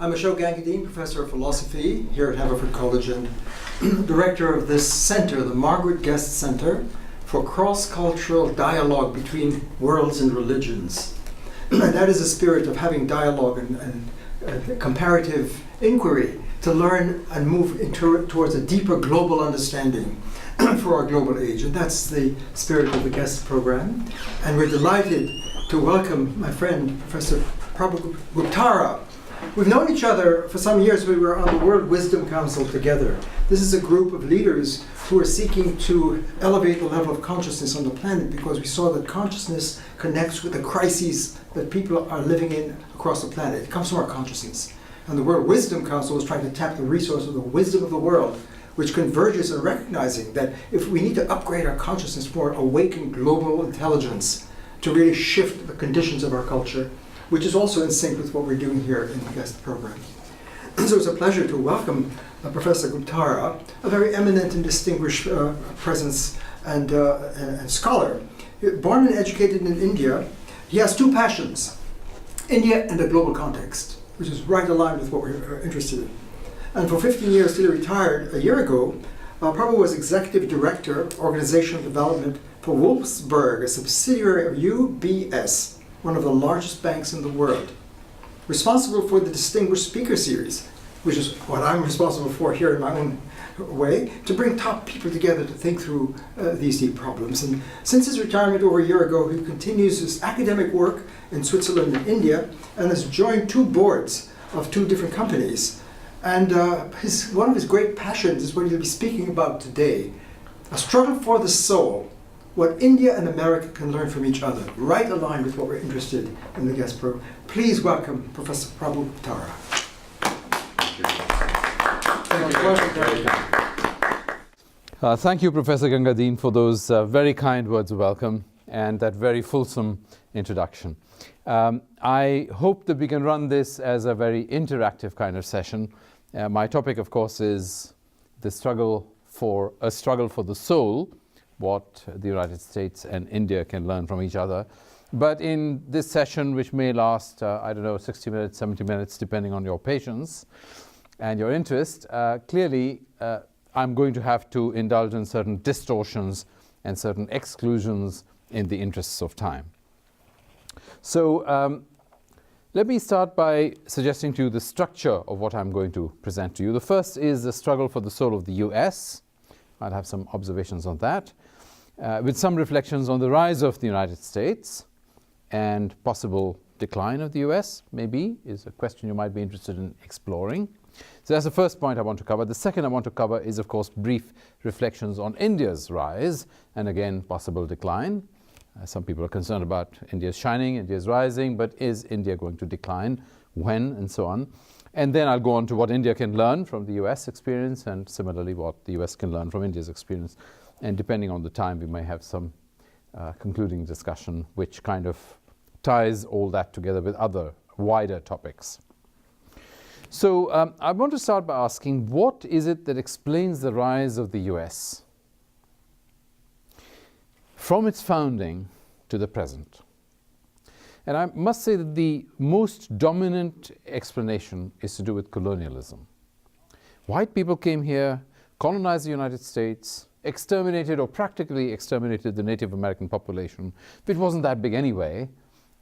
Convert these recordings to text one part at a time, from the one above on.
I'm Ashok Gangadine, Professor of Philosophy here at Haverford College and Director of this center, the Margaret Guest Center for Cross-Cultural Dialogue Between Worlds and Religions. And that is the spirit of having dialogue and comparative inquiry to learn and move towards a deeper global understanding for our global age. And that's the spirit of the guest program. And we're delighted to welcome my friend, Professor Prabhu Guptara. We've known each other for some years. We were on the World Wisdom Council together. This is a group of leaders who are seeking to elevate the level of consciousness on the planet because we saw that consciousness connects with the crises that people are living in across the planet. It comes from our consciousness. And the World Wisdom Council is trying to tap the resource of the wisdom of the world, which converges in recognizing that if we need to upgrade our consciousness for awakened global intelligence to really shift the conditions of our culture, which is also in sync with what we're doing here in the guest program. So it's a pleasure to welcome Professor Guptara, a very eminent and distinguished presence and scholar. Born and educated in India, he has two passions, India and the global context, which is right aligned with what we're interested in. And for 15 years till he retired a year ago, Prabhu was Executive Director, Organizational Development for Wolfsburg, a subsidiary of UBS, one of the largest banks in the world, responsible for the Distinguished Speaker Series, which is what I'm responsible for here in my own way, to bring top people together to think through these deep problems. And since his retirement over a year ago, he continues his academic work in Switzerland and India, and has joined two boards of two different companies. And one of his great passions is what he'll be speaking about today, a struggle for the soul, what India and America can learn from each other, right aligned with what we're interested in the guest program. Please welcome Professor Prabhu Guptara. Thank you, Professor Gangadine, for those very kind words of welcome and that very fulsome introduction. I hope that we can run this as a very interactive kind of session. My topic, of course, is the struggle for the soul, what the United States and India can learn from each other. But in this session, which may last, 60 minutes, 70 minutes, depending on your patience and your interest, clearly I'm going to have to indulge in certain distortions and certain exclusions in the interests of time. So let me start by suggesting to you the structure of what I'm going to present to you. The first is the struggle for the soul of the US. I'll have some observations on that, with some reflections on the rise of the United States and possible decline of the US, maybe, is a question you might be interested in exploring. So that's the first point I want to cover. The second I want to cover is, of course, brief reflections on India's rise and, again, possible decline. Some people are concerned about India's shining, India's rising, but is India going to decline? When? And so on. And then I'll go on to what India can learn from the US experience, and similarly what the US can learn from India's experience. And depending on the time, we may have some concluding discussion which kind of ties all that together with other wider topics. So I want to start by asking, what is it that explains the rise of the US from its founding to the present? And I must say that the most dominant explanation is to do with colonialism. White people came here, colonized the United States, exterminated or practically exterminated the Native American population, which wasn't that big anyway,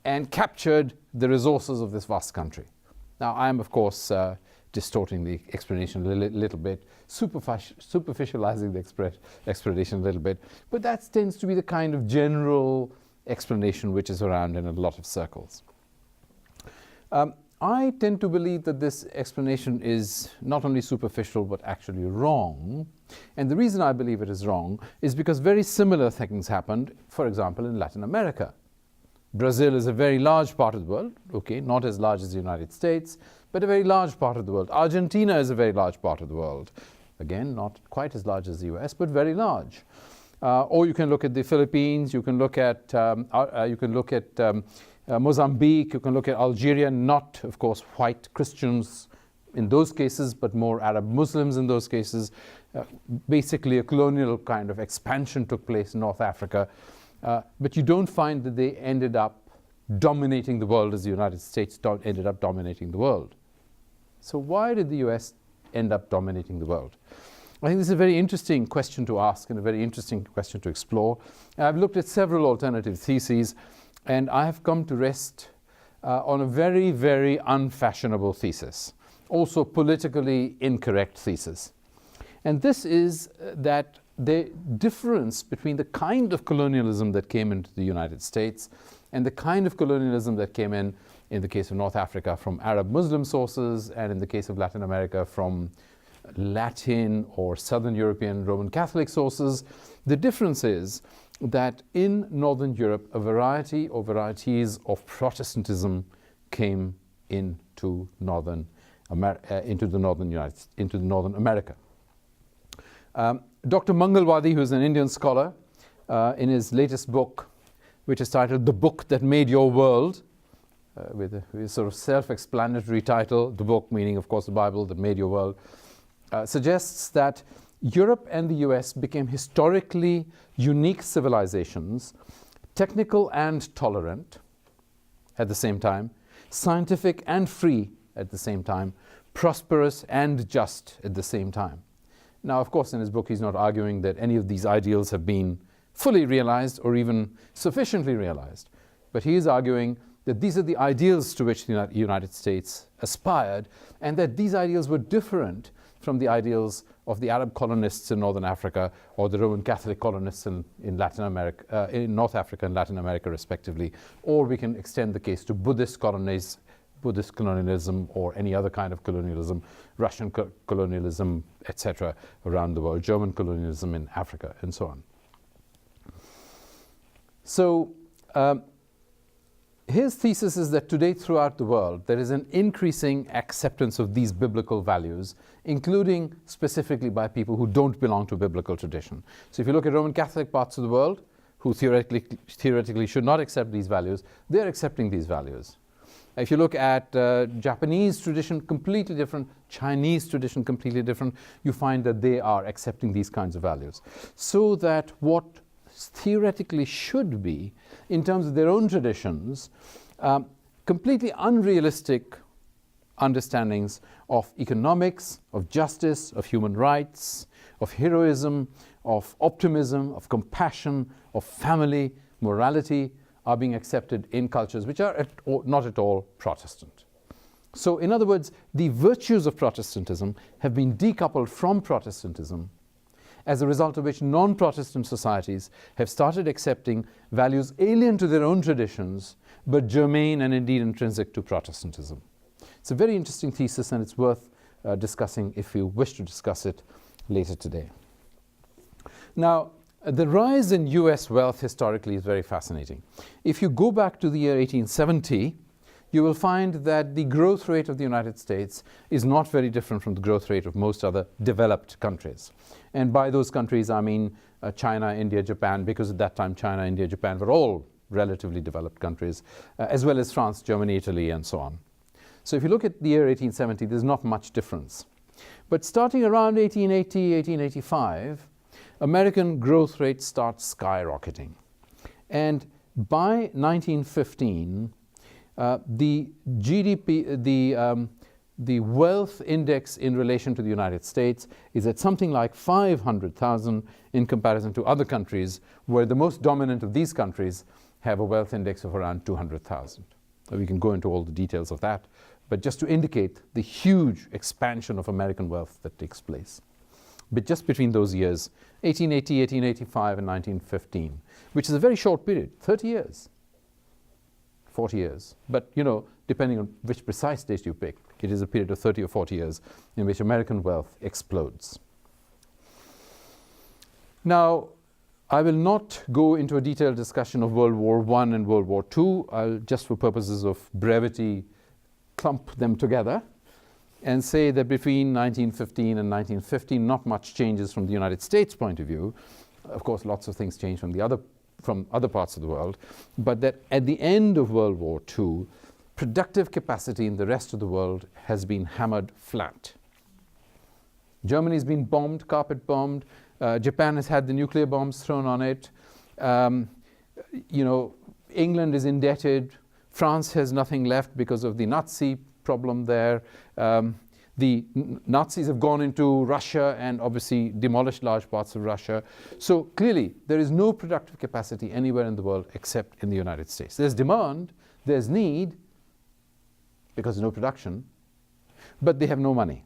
and captured the resources of this vast country. Now, I am, of course, distorting the explanation a little bit, superficializing the explanation a little bit, but that tends to be the kind of general explanation which is around in a lot of circles. I tend to believe that this explanation is not only superficial but actually wrong. And the reason I believe it is wrong is because very similar things happened, for example, in Latin America. Brazil is a very large part of the world, okay, not as large as the United States, but a very large part of the world. Argentina is a very large part of the world. Again, not quite as large as the US, but very large. Or you can look at the Philippines, you can look at Mozambique, you can look at Algeria, not, of course, white Christians in those cases, but more Arab Muslims in those cases. Basically, a colonial kind of expansion took place in North Africa. But you don't find that they ended up dominating the world as the United States ended up dominating the world. So why did the US end up dominating the world? I think this is a very interesting question to ask and a very interesting question to explore. I've looked at several alternative theses, and I have come to rest on a very, very unfashionable thesis, also politically incorrect thesis. And this is that the difference between the kind of colonialism that came into the United States and the kind of colonialism that came in the case of North Africa from Arab Muslim sources, and in the case of Latin America from Latin or Southern European Roman Catholic sources, the difference is that in Northern Europe, a variety or varieties of Protestantism came into Northern America. Dr. Mangalwadi, who is an Indian scholar, in his latest book, which is titled The Book That Made Your World, with a sort of self-explanatory title, the book meaning, of course, the Bible that made your world, suggests that Europe and the US became historically unique civilizations, technical and tolerant at the same time, scientific and free at the same time, prosperous and just at the same time. Now, of course, in his book, he's not arguing that any of these ideals have been fully realized or even sufficiently realized, but he is arguing that these are the ideals to which the United States aspired, and that these ideals were different from the ideals of the Arab colonists in Northern Africa or the Roman Catholic colonists in Latin America, in North Africa and Latin America, respectively. Or we can extend the case to Buddhist colonialism or any other kind of colonialism, Russian colonialism, etc., around the world, German colonialism in Africa, and so on. So his thesis is that today throughout the world there is an increasing acceptance of these biblical values, including specifically by people who don't belong to biblical tradition. So if you look at Roman Catholic parts of the world who theoretically should not accept these values, they're accepting these values. If you look at Japanese tradition, completely different, Chinese tradition, completely different, you find that they are accepting these kinds of values. So that what theoretically should be, in terms of their own traditions, completely unrealistic understandings of economics, of justice, of human rights, of heroism, of optimism, of compassion, of family, morality, are being accepted in cultures which are not at all Protestant. So, in other words, the virtues of Protestantism have been decoupled from Protestantism, as a result of which non-Protestant societies have started accepting values alien to their own traditions, but germane and indeed intrinsic to Protestantism. It's a very interesting thesis, and it's worth discussing if you wish to discuss it later today. Now, the rise in US wealth historically is very fascinating. If you go back to the year 1870, you will find that the growth rate of the United States is not very different from the growth rate of most other developed countries. And by those countries, I mean China, India, Japan, because at that time China, India, Japan were all relatively developed countries, as well as France, Germany, Italy, and so on. So if you look at the year 1870, there's not much difference. But starting around 1880, 1885, American growth rate starts skyrocketing. And by 1915, the GDP, the wealth index in relation to the United States is at something like 500,000 in comparison to other countries, where the most dominant of these countries have a wealth index of around 200,000. We can go into all the details of that, but just to indicate the huge expansion of American wealth that takes place. But just between those years, 1880, 1885, and 1915, which is a very short period, 30 years, 40 years. But, you know, depending on which precise date you pick, it is a period of 30 or 40 years in which American wealth explodes. Now, I will not go into a detailed discussion of World War I and World War II. I'll just, for purposes of brevity, clump them together and say that between 1915 and 1915, not much changes from the United States point of view. Of course, lots of things change from other parts of the world, but that at the end of World War II, productive capacity in the rest of the world has been hammered flat. Germany's been bombed, carpet bombed. Japan has had the nuclear bombs thrown on it. You know, England is indebted. France has nothing left because of the Nazi problem there. The Nazis have gone into Russia and obviously demolished large parts of Russia. So clearly, there is no productive capacity anywhere in the world except in the United States. There's demand, there's need, because there's no production, but they have no money.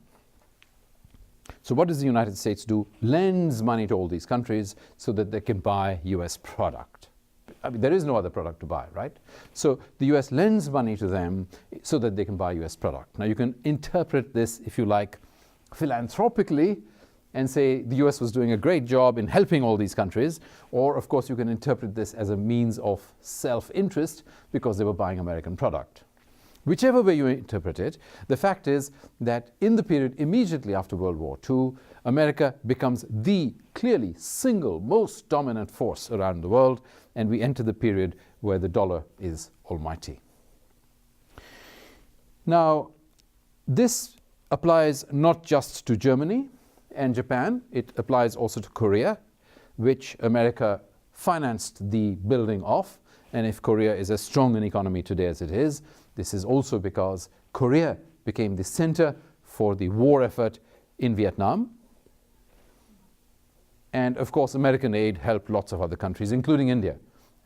So what does the United States do? Lends money to all these countries so that they can buy US product. I mean, there is no other product to buy, right? So the US lends money to them so that they can buy US product. Now you can interpret this, if you like, philanthropically and say the US was doing a great job in helping all these countries, or of course you can interpret this as a means of self-interest because they were buying American product. Whichever way you interpret it, the fact is that in the period immediately after World War II, America becomes the clearly single most dominant force around the world, and we enter the period where the dollar is almighty. Now, this applies not just to Germany and Japan, it applies also to Korea, which America financed the building of. And if Korea is as strong an economy today as it is, this is also because Korea became the center for the war effort in Vietnam. And of course, American aid helped lots of other countries, including India,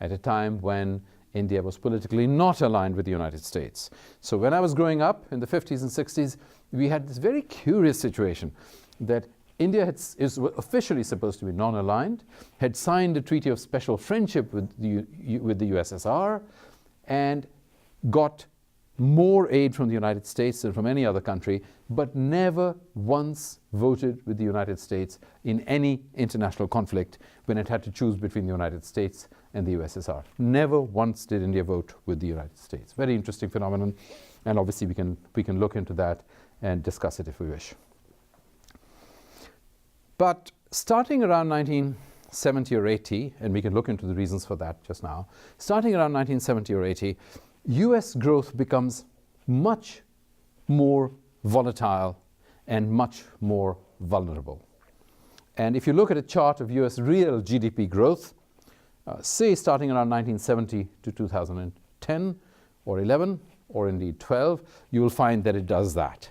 at a time when India was politically not aligned with the United States. So when I was growing up in the 50s and 60s, we had this very curious situation that India is officially supposed to be non-aligned, had signed a treaty of special friendship with the USSR, and got more aid from the United States than from any other country, but never once voted with the United States in any international conflict when it had to choose between the United States and the USSR. Never once did India vote with the United States. Very interesting phenomenon, and obviously we can look into that and discuss it if we wish. But starting around 1970 or 80, and we can look into the reasons for that just now, starting around 1970 or 80, US growth becomes much more volatile and much more vulnerable. And if you look at a chart of US real GDP growth, say starting around 1970 to 2010 or 11 or indeed 12, you will find that it does that.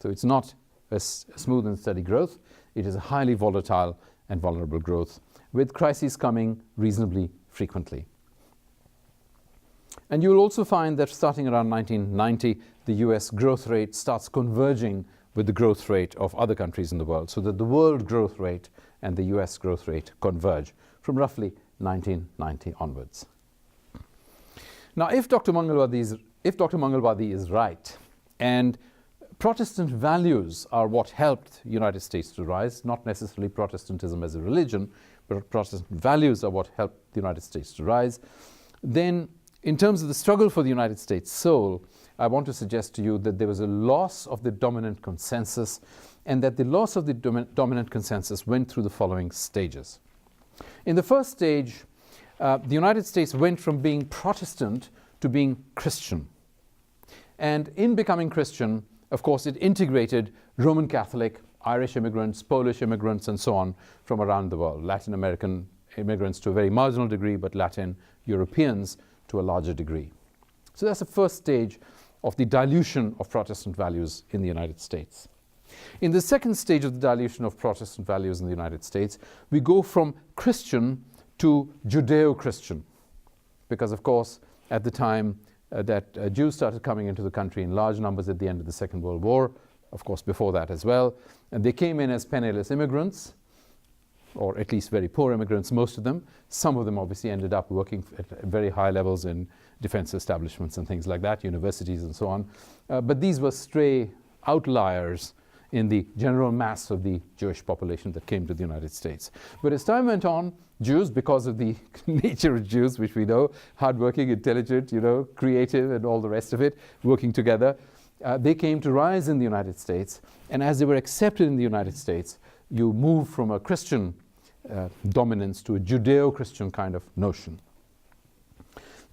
So it's not a smooth and steady growth. It is a highly volatile and vulnerable growth, with crises coming reasonably frequently. And you will also find that starting around 1990, the US growth rate starts converging with the growth rate of other countries in the world, so that the world growth rate and the US growth rate converge from roughly 1990 onwards. Now, if Dr. Mangalwadi is right, and Protestant values are what helped the United States to rise, not necessarily Protestantism as a religion, but Protestant values are what helped the United States to rise, then in terms of the struggle for the United States soul, I want to suggest to you that there was a loss of the dominant consensus, and that the loss of the dominant consensus went through the following stages. In the first stage, the United States went from being Protestant to being Christian. And in becoming Christian, of course, it integrated Roman Catholic, Irish immigrants, Polish immigrants, and so on from around the world. Latin American immigrants to a very marginal degree, but Latin Europeans to a larger degree. So that's the first stage of the dilution of Protestant values in the United States. In the second stage of the dilution of Protestant values in the United States, we go from Christian to Judeo-Christian, because of course at the time that Jews started coming into the country in large numbers at the end of the Second World War, of course before that as well, and they came in as penniless immigrants, or at least very poor immigrants, most of them. Some of them obviously ended up working at very high levels in defense establishments and things like that, universities and so on. But these were stray outliers in the general mass of the Jewish population that came to the United States. But as time went on, Jews, because of the nature of Jews, which we know, hardworking, intelligent, creative, and all the rest of it, working together, they came to rise in the United States. And as they were accepted in the United States, you move from a Christian dominance to a Judeo-Christian kind of notion.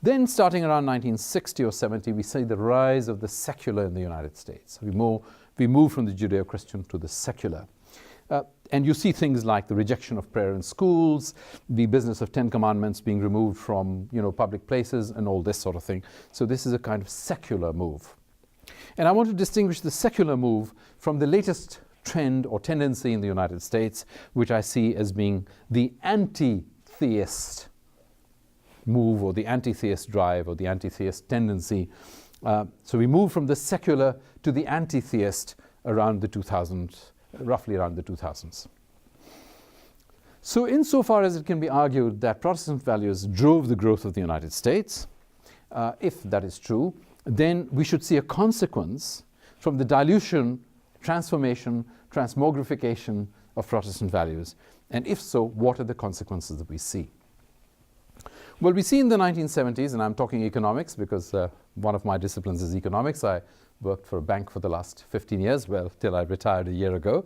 Then starting around 1960 or 70, we see the rise of the secular in the United States. We move from the Judeo-Christian to the secular. And you see things like the rejection of prayer in schools, the business of 10 Commandments being removed from public places and all this sort of thing. So this is a kind of secular move. And I want to distinguish the secular move from the latest trend or tendency in the United States, which I see as being the anti-theist move or the anti-theist drive or the anti-theist tendency. So we move from the secular to the anti-theist around the 2000s, roughly around the 2000s. So insofar as it can be argued that Protestant values drove the growth of the United States, if that is true, then we should see a consequence from the dilution, transformation, transmogrification of Protestant values. And if so, what are the consequences that we see? Well, we see in the 1970s, and I'm talking economics because one of my disciplines is economics. I worked for a bank for the last 15 years, well, till I retired a year ago.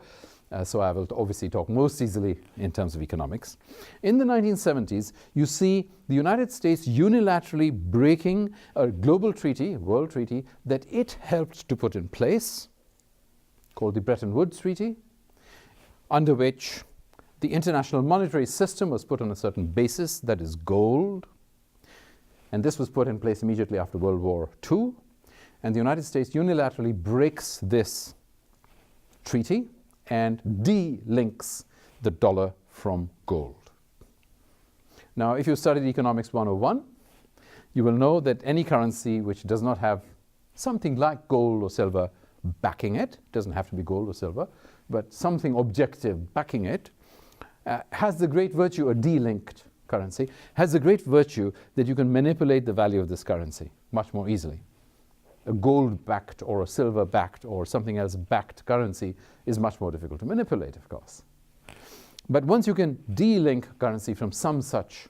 So I will obviously talk most easily in terms of economics. In the 1970s, you see the United States unilaterally breaking a global treaty, world treaty, that it helped to put in place, called the Bretton Woods Treaty, under which the international monetary system was put on a certain basis, that is gold. And this was put in place immediately after World War II. And the United States unilaterally breaks this treaty and de-links the dollar from gold. Now, if you studied Economics 101, you will know that any currency which does not have something like gold or silver backing it, doesn't have to be gold or silver, but something objective backing it, has the great virtue, a de-linked currency, has the great virtue that you can manipulate the value of this currency much more easily. A gold-backed or a silver-backed or something else-backed currency is much more difficult to manipulate, of course. But once you can de-link currency from some such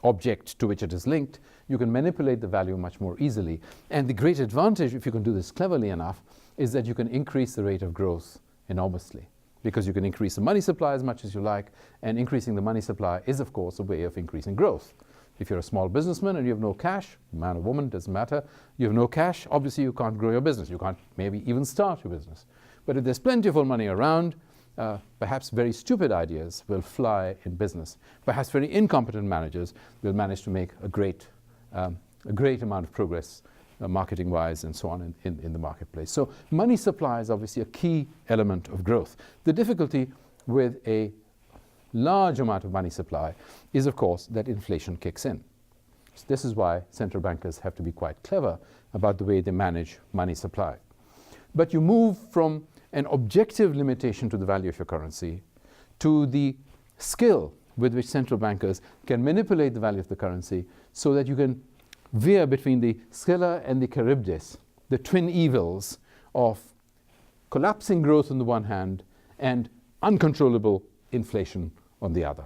object to which it is linked, you can manipulate the value much more easily. And the great advantage, if you can do this cleverly enough, is that you can increase the rate of growth enormously, because you can increase the money supply as much as you like, and increasing the money supply is, of course, a way of increasing growth. If you're a small businessman and you have no cash, man or woman, doesn't matter, you have no cash, obviously you can't grow your business. You can't maybe even start your business. But if there's plentiful money around, perhaps very stupid ideas will fly in business. Perhaps very incompetent managers will manage to make a great amount of progress marketing-wise and so on in the marketplace. So money supply is obviously a key element of growth. The difficulty with a large amount of money supply is, of course, that inflation kicks in. So this is why central bankers have to be quite clever about the way they manage money supply. But you move from an objective limitation to the value of your currency to the skill with which central bankers can manipulate the value of the currency so that you can veer between the Scylla and the Charybdis, the twin evils of collapsing growth on the one hand and uncontrollable inflation on the other.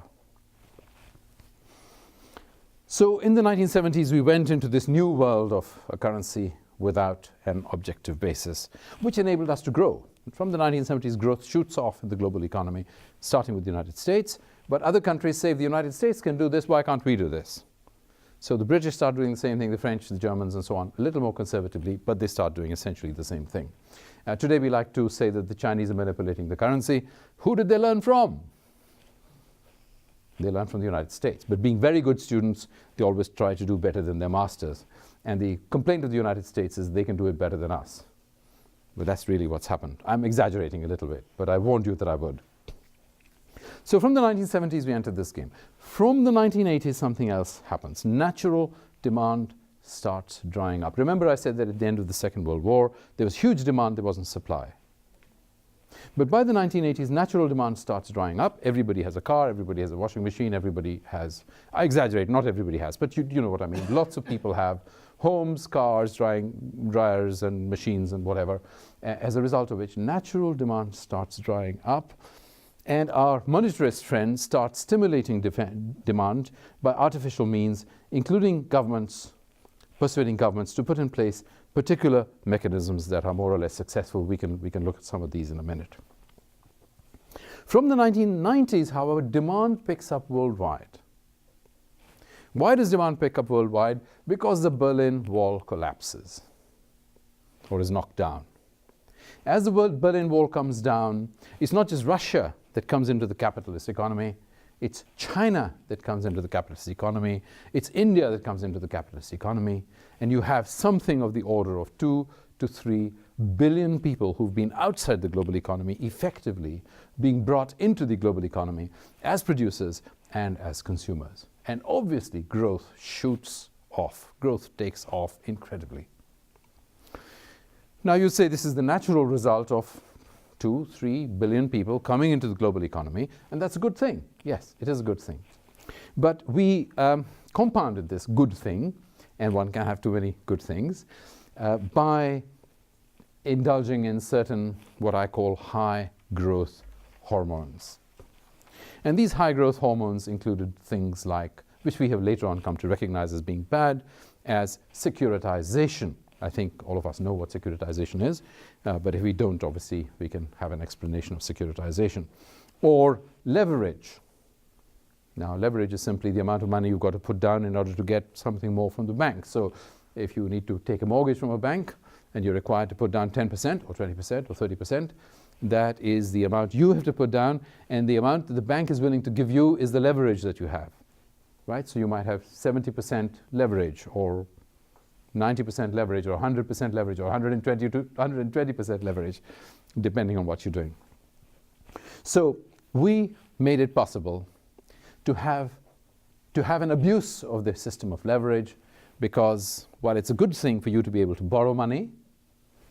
So in the 1970s, we went into this new world of a currency without an objective basis, which enabled us to grow. From the 1970s, growth shoots off in the global economy, starting with the United States. But other countries say, if the United States can do this, why can't we do this? So the British start doing the same thing, the French, the Germans, and so on, a little more conservatively, but they start doing essentially the same thing. Today, we like to say that the Chinese are manipulating the currency. Who did they learn from? They learned from the United States. But being very good students, they always try to do better than their masters. And the complaint of the United States is they can do it better than us. But that's really what's happened. I'm exaggerating a little bit, but I warned you that I would. So from the 1970s, we entered this game. From the 1980s, something else happens. Natural demand starts drying up. Remember I said that at the end of the Second World War, there was huge demand, there wasn't supply. But by the 1980s, natural demand starts drying up. Everybody has a car, everybody has a washing machine, everybody has, I exaggerate, not everybody has, but you know what I mean. Lots of people have homes, cars, dryers and machines and whatever, as a result of which natural demand starts drying up. And our monetarist friends start stimulating demand by artificial means, including governments, persuading governments to put in place particular mechanisms that are more or less successful. We can look at some of these in a minute. From the 1990s, however, demand picks up worldwide. Why does demand pick up worldwide? Because the Berlin Wall collapses or is knocked down. As the Berlin Wall comes down, it's not just Russia that comes into the capitalist economy, it's China that comes into the capitalist economy, it's India that comes into the capitalist economy, and you have something of the order of 2 to 3 billion people who've been outside the global economy effectively being brought into the global economy as producers and as consumers. And obviously growth shoots off. Growth takes off incredibly. Now you say this is the natural result of 2-3 billion people coming into the global economy, and that's a good thing. Yes, it is a good thing. But we compounded this good thing, and one can have too many good things, by indulging in certain what I call high growth hormones. And these high growth hormones included things like, which we have later on come to recognize as being bad, as securitization. I think all of us know what securitization is, but if we don't, obviously we can have an explanation of securitization. Or leverage. Now leverage is simply the amount of money you've got to put down in order to get something more from the bank. So if you need to take a mortgage from a bank and you're required to put down 10% or 20% or 30%, that is the amount you have to put down, and the amount that the bank is willing to give you is the leverage that you have, right? So you might have 70% leverage, or 90% leverage, or 100% leverage, or 120 to 120% leverage, depending on what you're doing. So we made it possible to have an abuse of the system of leverage, because while it's a good thing for you to be able to borrow money,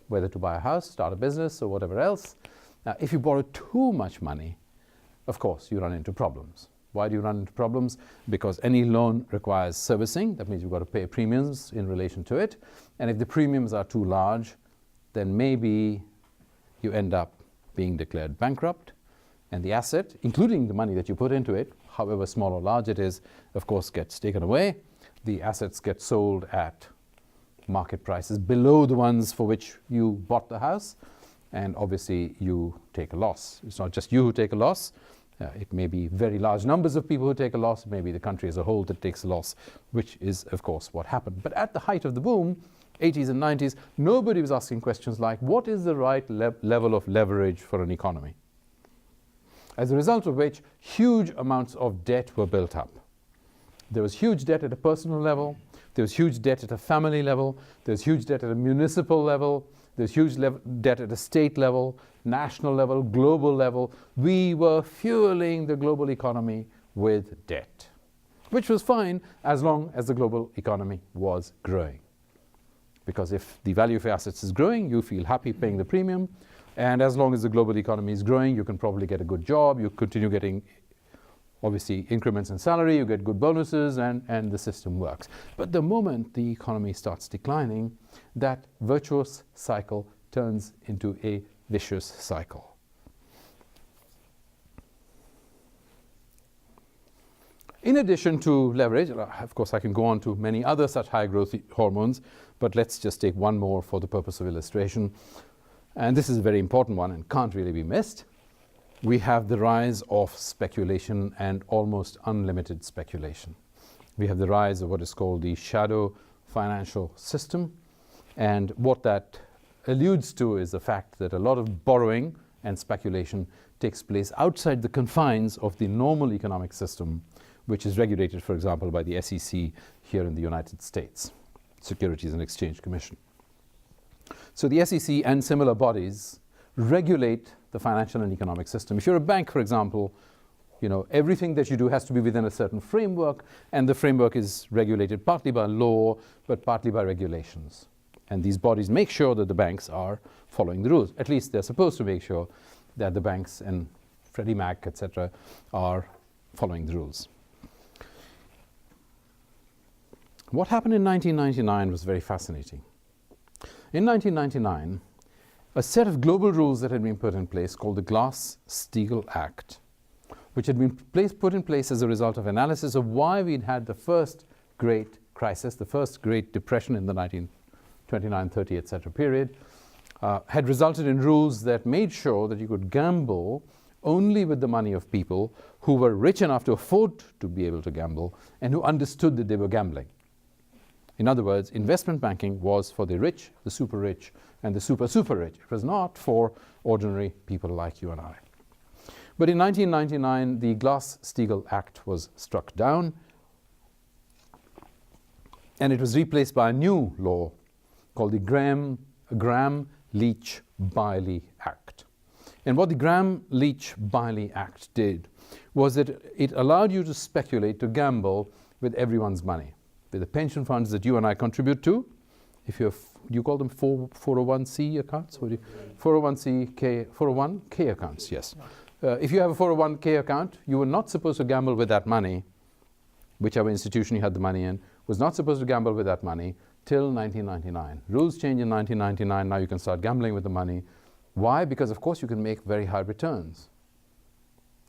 whether to buy a house, start a business, or whatever else, if you borrow too much money, of course, you run into problems. Why do you run into problems? Because any loan requires servicing. That means you've got to pay premiums in relation to it. And if the premiums are too large, then maybe you end up being declared bankrupt, and the asset, including the money that you put into it, however small or large it is, of course, gets taken away. The assets get sold at market prices below the ones for which you bought the house, and obviously you take a loss. It's not just you who take a loss. It may be very large numbers of people who take a loss. It may be the country as a whole that takes a loss, which is, of course, what happened. But at the height of the boom, 80s and 90s, nobody was asking questions like, what is the right level of leverage for an economy? As a result of which, huge amounts of debt were built up. There was huge debt at a personal level. There was huge debt at a family level. There was huge debt at a municipal level. There was huge debt at a state level, national level, global level. We were fueling the global economy with debt, which was fine as long as the global economy was growing. Because if the value of your assets is growing, you feel happy paying the premium. And as long as the global economy is growing, you can probably get a good job. You continue getting, obviously, increments in salary. You get good bonuses, and the system works. But the moment the economy starts declining, that virtuous cycle turns into a vicious cycle. In addition to leverage, of course I can go on to many other such high growth hormones, but let's just take one more for the purpose of illustration. And this is a very important one and can't really be missed. We have the rise of speculation, and almost unlimited speculation. We have the rise of what is called the shadow financial system. And what that alludes to is the fact that a lot of borrowing and speculation takes place outside the confines of the normal economic system, which is regulated, for example, by the SEC here in the United States, Securities and Exchange Commission. So the SEC and similar bodies regulate the financial and economic system. If you're a bank, for example, everything that you do has to be within a certain framework, and the framework is regulated partly by law, but partly by regulations. And these bodies make sure that the banks are following the rules. At least they're supposed to make sure that the banks and Freddie Mac, etc., are following the rules. What happened in 1999 was very fascinating. In 1999, a set of global rules that had been put in place called the Glass-Steagall Act, which had been put in place as a result of analysis of why we'd had the first great crisis, the first great depression in the 1929, 30, etc. period, had resulted in rules that made sure that you could gamble only with the money of people who were rich enough to afford to be able to gamble and who understood that they were gambling. In other words, investment banking was for the rich, the super rich, and the super, super rich. It was not for ordinary people like you and I. But in 1999, the Glass-Steagall Act was struck down, and it was replaced by a new law called the Graham-Leach-Biley Act. And what the Graham-Leach-Biley Act did was that it allowed you to speculate, to gamble with everyone's money, with the pension funds that you and I contribute to. If you have, you call them 401c accounts? What do you, 401k accounts, yes. If you have a 401k account, you were not supposed to gamble with that money. Whichever institution you had the money in was not supposed to gamble with that money till 1999. Rules changed in 1999. Now you can start gambling with the money. Why? Because of course you can make very high returns.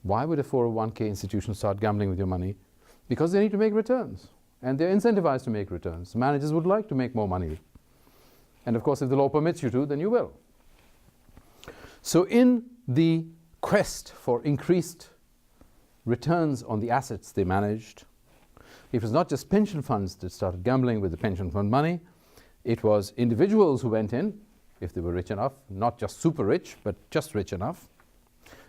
Why would a 401k institution start gambling with your money? Because they need to make returns, and they're incentivized to make returns. Managers would like to make more money. And of course, if the law permits you to, then you will. So in the quest for increased returns on the assets they managed, it was not just pension funds that started gambling with the pension fund money. It was individuals who went in, if they were rich enough, not just super rich, but just rich enough.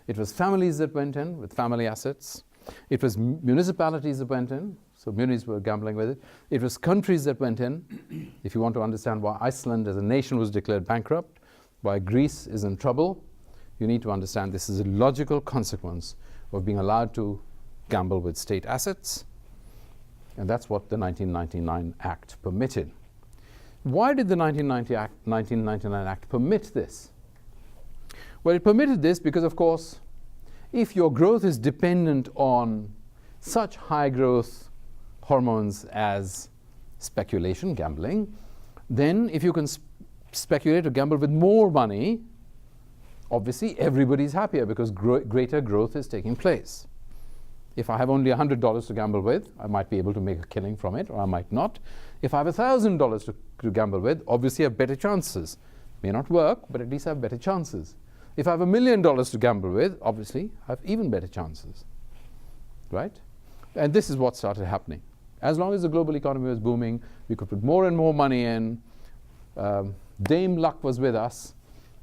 It was families that went in with family assets. It was municipalities that went in, so munis were gambling with it. It was countries that went in. If you want to understand why Iceland as a nation was declared bankrupt, why Greece is in trouble, you need to understand this is a logical consequence of being allowed to gamble with state assets. And that's what the 1999 Act permitted. Why did the 1999 Act permit this? Well, it permitted this because, of course, if your growth is dependent on such high growth hormones as speculation, gambling, then if you can speculate or gamble with more money, obviously everybody's happier because greater growth is taking place. If I have only $100 to gamble with, I might be able to make a killing from it, or I might not. If I have $1,000 to gamble with, obviously I have better chances. May not work, but at least I have better chances. If I have $1 million to gamble with, obviously I have even better chances, right? And this is what started happening. As long as the global economy was booming, we could put more and more money in. Dame luck was with us,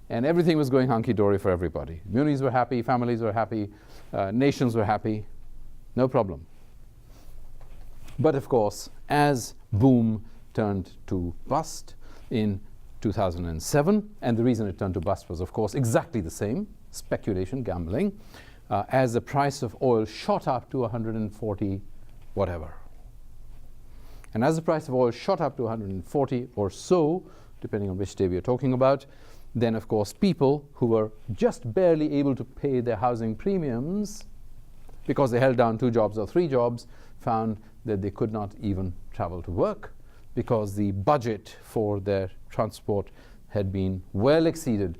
and everything was going hunky-dory for everybody. Munis were happy, families were happy, nations were happy. No problem. But of course, as boom turned to bust in 2007, and the reason it turned to bust was, of course, exactly the same, speculation, gambling, as the price of oil shot up to 140 whatever. And as the price of oil shot up to 140 or so, depending on which day we are talking about, then, of course, people who were just barely able to pay their housing premiums because they held down 2 jobs or 3 jobs, found that they could not even travel to work because the budget for their transport had been well exceeded,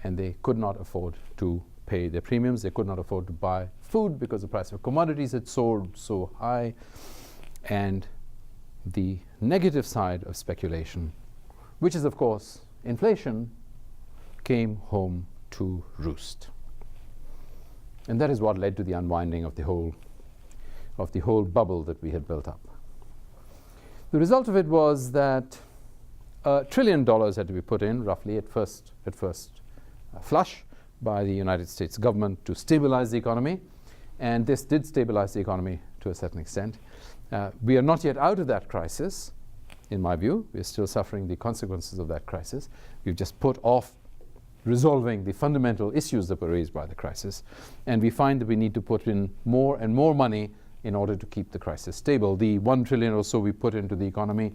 and they could not afford to pay their premiums. They could not afford to buy food because the price of commodities had soared so high. And the negative side of speculation, which is, of course, inflation, came home to roost. And that is what led to the unwinding of the whole bubble that we had built up. The result of it was that $1 trillion had to be put in, roughly, at first flush by the United States government to stabilize the economy. And this did stabilize the economy to a certain extent. We are not yet out of that crisis, in my view. We're still suffering the consequences of that crisis. We've just put off resolving the fundamental issues that were raised by the crisis. And we find that we need to put in more and more money in order to keep the crisis stable. The $1 trillion or so we put into the economy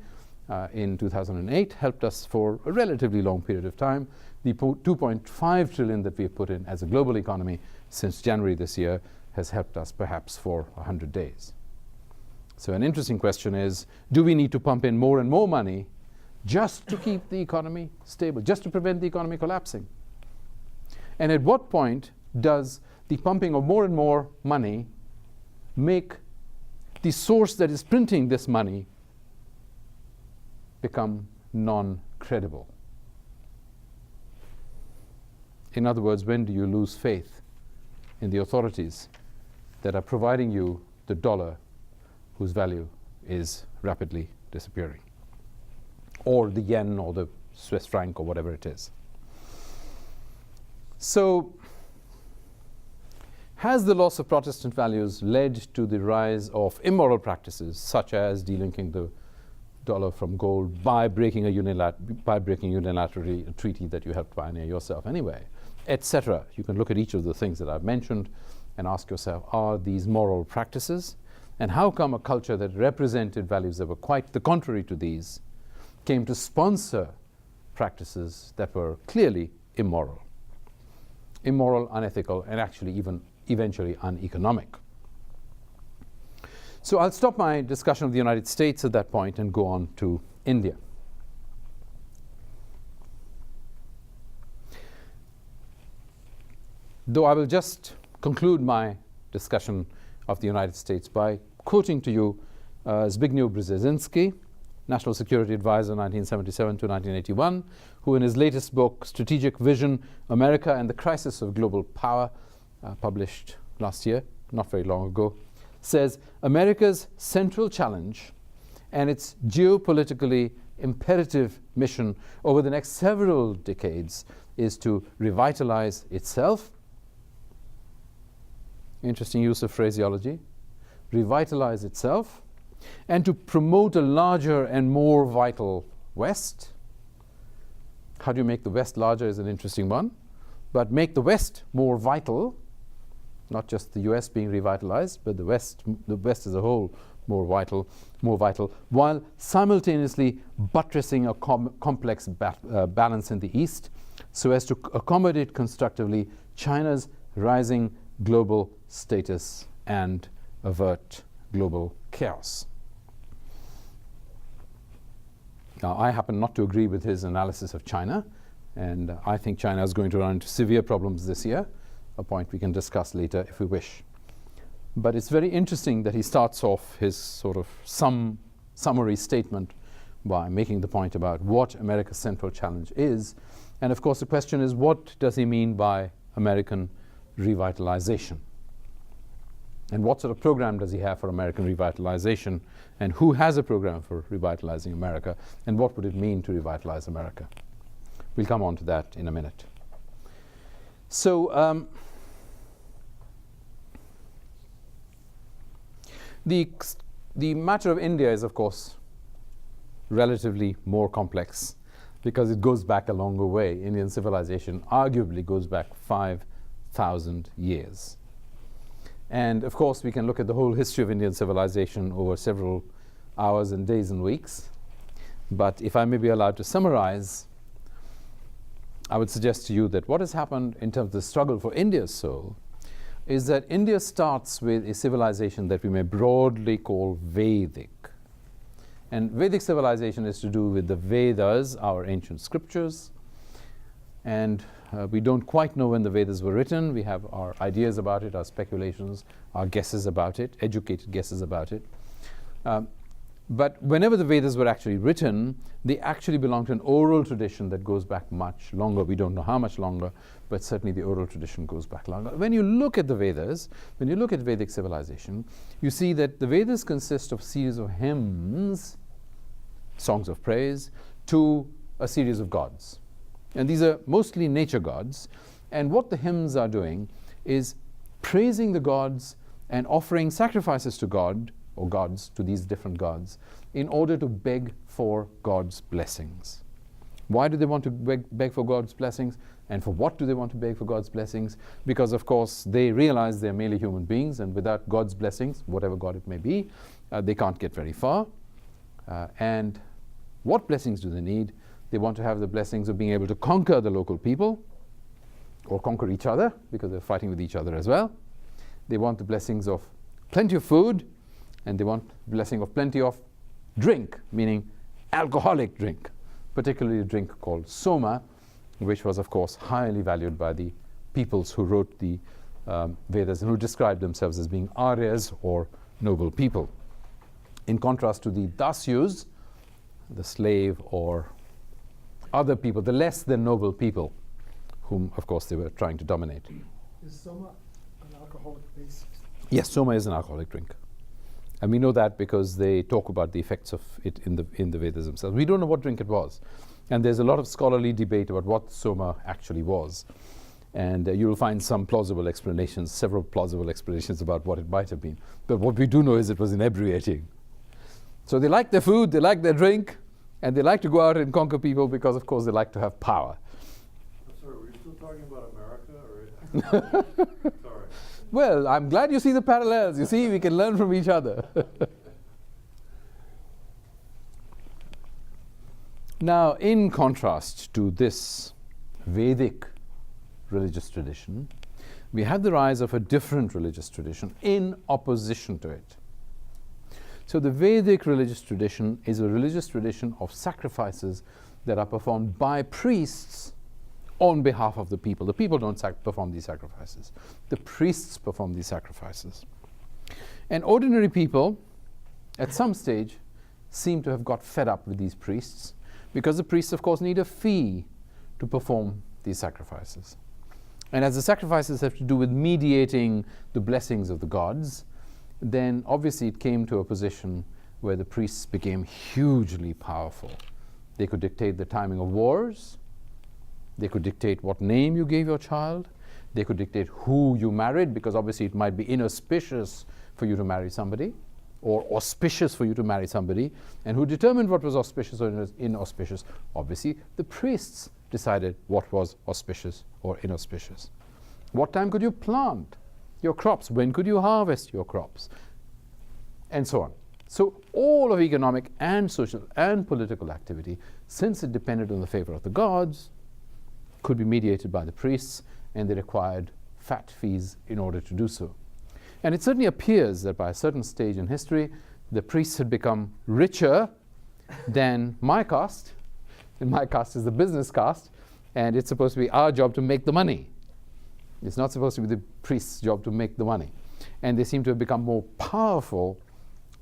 in 2008 helped us for a relatively long period of time. The $2.5 trillion that we have put in as a global economy since January this year has helped us perhaps for 100 days. So an interesting question is, do we need to pump in more and more money just to keep the economy stable, just to prevent the economy collapsing? And at what point does the pumping of more and more money make the source that is printing this money become non-credible? In other words, when do you lose faith in the authorities that are providing you the dollar whose value is rapidly disappearing, or the yen or the Swiss franc or whatever it is? So, has the loss of Protestant values led to the rise of immoral practices such as delinking the dollar from gold by breaking unilaterally a treaty that you helped pioneer yourself anyway, etc. You can look at each of the things that I've mentioned and ask yourself, are these moral practices? And how come a culture that represented values that were quite the contrary to these came to sponsor practices that were clearly immoral, unethical, and actually even eventually uneconomic? So I'll stop my discussion of the United States at that point and go on to India. Though I will just conclude my discussion of the United States by quoting to you Zbigniew Brzezinski, National Security Advisor 1977 to 1981, who in his latest book, Strategic Vision, America and the Crisis of Global Power, published last year, not very long ago, says America's central challenge and its geopolitically imperative mission over the next several decades is to revitalize itself. Interesting use of phraseology. Revitalize itself, and to promote a larger and more vital West. How do you make the West larger is an interesting one, but make the West more vital, not just the US being revitalized, but the West as a whole more vital, while simultaneously buttressing a complex balance in the East so as to accommodate constructively China's rising global status and avert global chaos. Now, I happen not to agree with his analysis of China, and I think China is going to run into severe problems this year, a point we can discuss later if we wish. But it's very interesting that he starts off his sort of summary statement by making the point about what America's central challenge is. And of course, the question is, what does he mean by American revitalization? And what sort of program does he have for American revitalization? And who has a program for revitalizing America? And what would it mean to revitalize America? We'll come on to that in a minute. So the matter of India is, of course, relatively more complex because it goes back a longer way. Indian civilization arguably goes back 5,000 years. And of course, we can look at the whole history of Indian civilization over several hours and days and weeks. But if I may be allowed to summarize, I would suggest to you that what has happened in terms of the struggle for India's soul is that India starts with a civilization that we may broadly call Vedic. And Vedic civilization is to do with the Vedas, our ancient scriptures. And we don't quite know when the Vedas were written. We have our ideas about it, our speculations, our guesses about it, educated guesses about it. But whenever the Vedas were actually written, they actually belong to an oral tradition that goes back much longer. We don't know how much longer, but certainly the oral tradition goes back longer. When you look at the Vedas, when you look at Vedic civilization, you see that the Vedas consist of a series of hymns, songs of praise, to a series of gods. And these are mostly nature gods. And what the hymns are doing is praising the gods and offering sacrifices to God, or gods, to these different gods, in order to beg for God's blessings. Why do they want to beg for God's blessings? And for what do they want to beg for God's blessings? Because, of course, they realize they're merely human beings, and without God's blessings, whatever God it may be, they can't get very far. And what blessings do they need? They want to have the blessings of being able to conquer the local people, or conquer each other, because they're fighting with each other as well. They want the blessings of plenty of food, and they want the blessing of plenty of drink, meaning alcoholic drink, particularly a drink called soma, which was, of course, highly valued by the peoples who wrote the Vedas and who described themselves as being Aryas, or noble people. In contrast to the dasyus, the slave or other people, the less than noble people, whom, of course, they were trying to dominate. Is soma an alcoholic base? Yes, soma is an alcoholic drink. And we know that because they talk about the effects of it in the Vedas themselves. We don't know what drink it was. And there's a lot of scholarly debate about what soma actually was. And you'll find some plausible explanations, several plausible explanations about what it might have been. But what we do know is it was inebriating. So they like their food, they like their drink, and they like to go out and conquer people because, of course, they like to have power. I'm sorry, were you still talking about America? Or sorry. Well, I'm glad you see the parallels. You see, we can learn from each other. Now, in contrast to this Vedic religious tradition, we have the rise of a different religious tradition in opposition to it. So the Vedic religious tradition is a religious tradition of sacrifices that are performed by priests on behalf of the people. The people don't perform these sacrifices. The priests perform these sacrifices. And ordinary people, at some stage, seem to have got fed up with these priests, because the priests, of course, need a fee to perform these sacrifices. And as the sacrifices have to do with mediating the blessings of the gods, then obviously it came to a position where the priests became hugely powerful. They could dictate the timing of wars. They could dictate what name you gave your child. They could dictate who you married, because obviously it might be inauspicious for you to marry somebody, or auspicious for you to marry somebody. And who determined what was auspicious or inauspicious? Obviously, the priests decided what was auspicious or inauspicious. What time could you plant your crops? When could you harvest your crops? And so on. So all of economic and social and political activity, since it depended on the favor of the gods, could be mediated by the priests, and they required fat fees in order to do so. And it certainly appears that by a certain stage in history, the priests had become richer than my caste. And my caste is the business caste, and it's supposed to be our job to make the money. It's not supposed to be the priest's job to make the money. And they seem to have become more powerful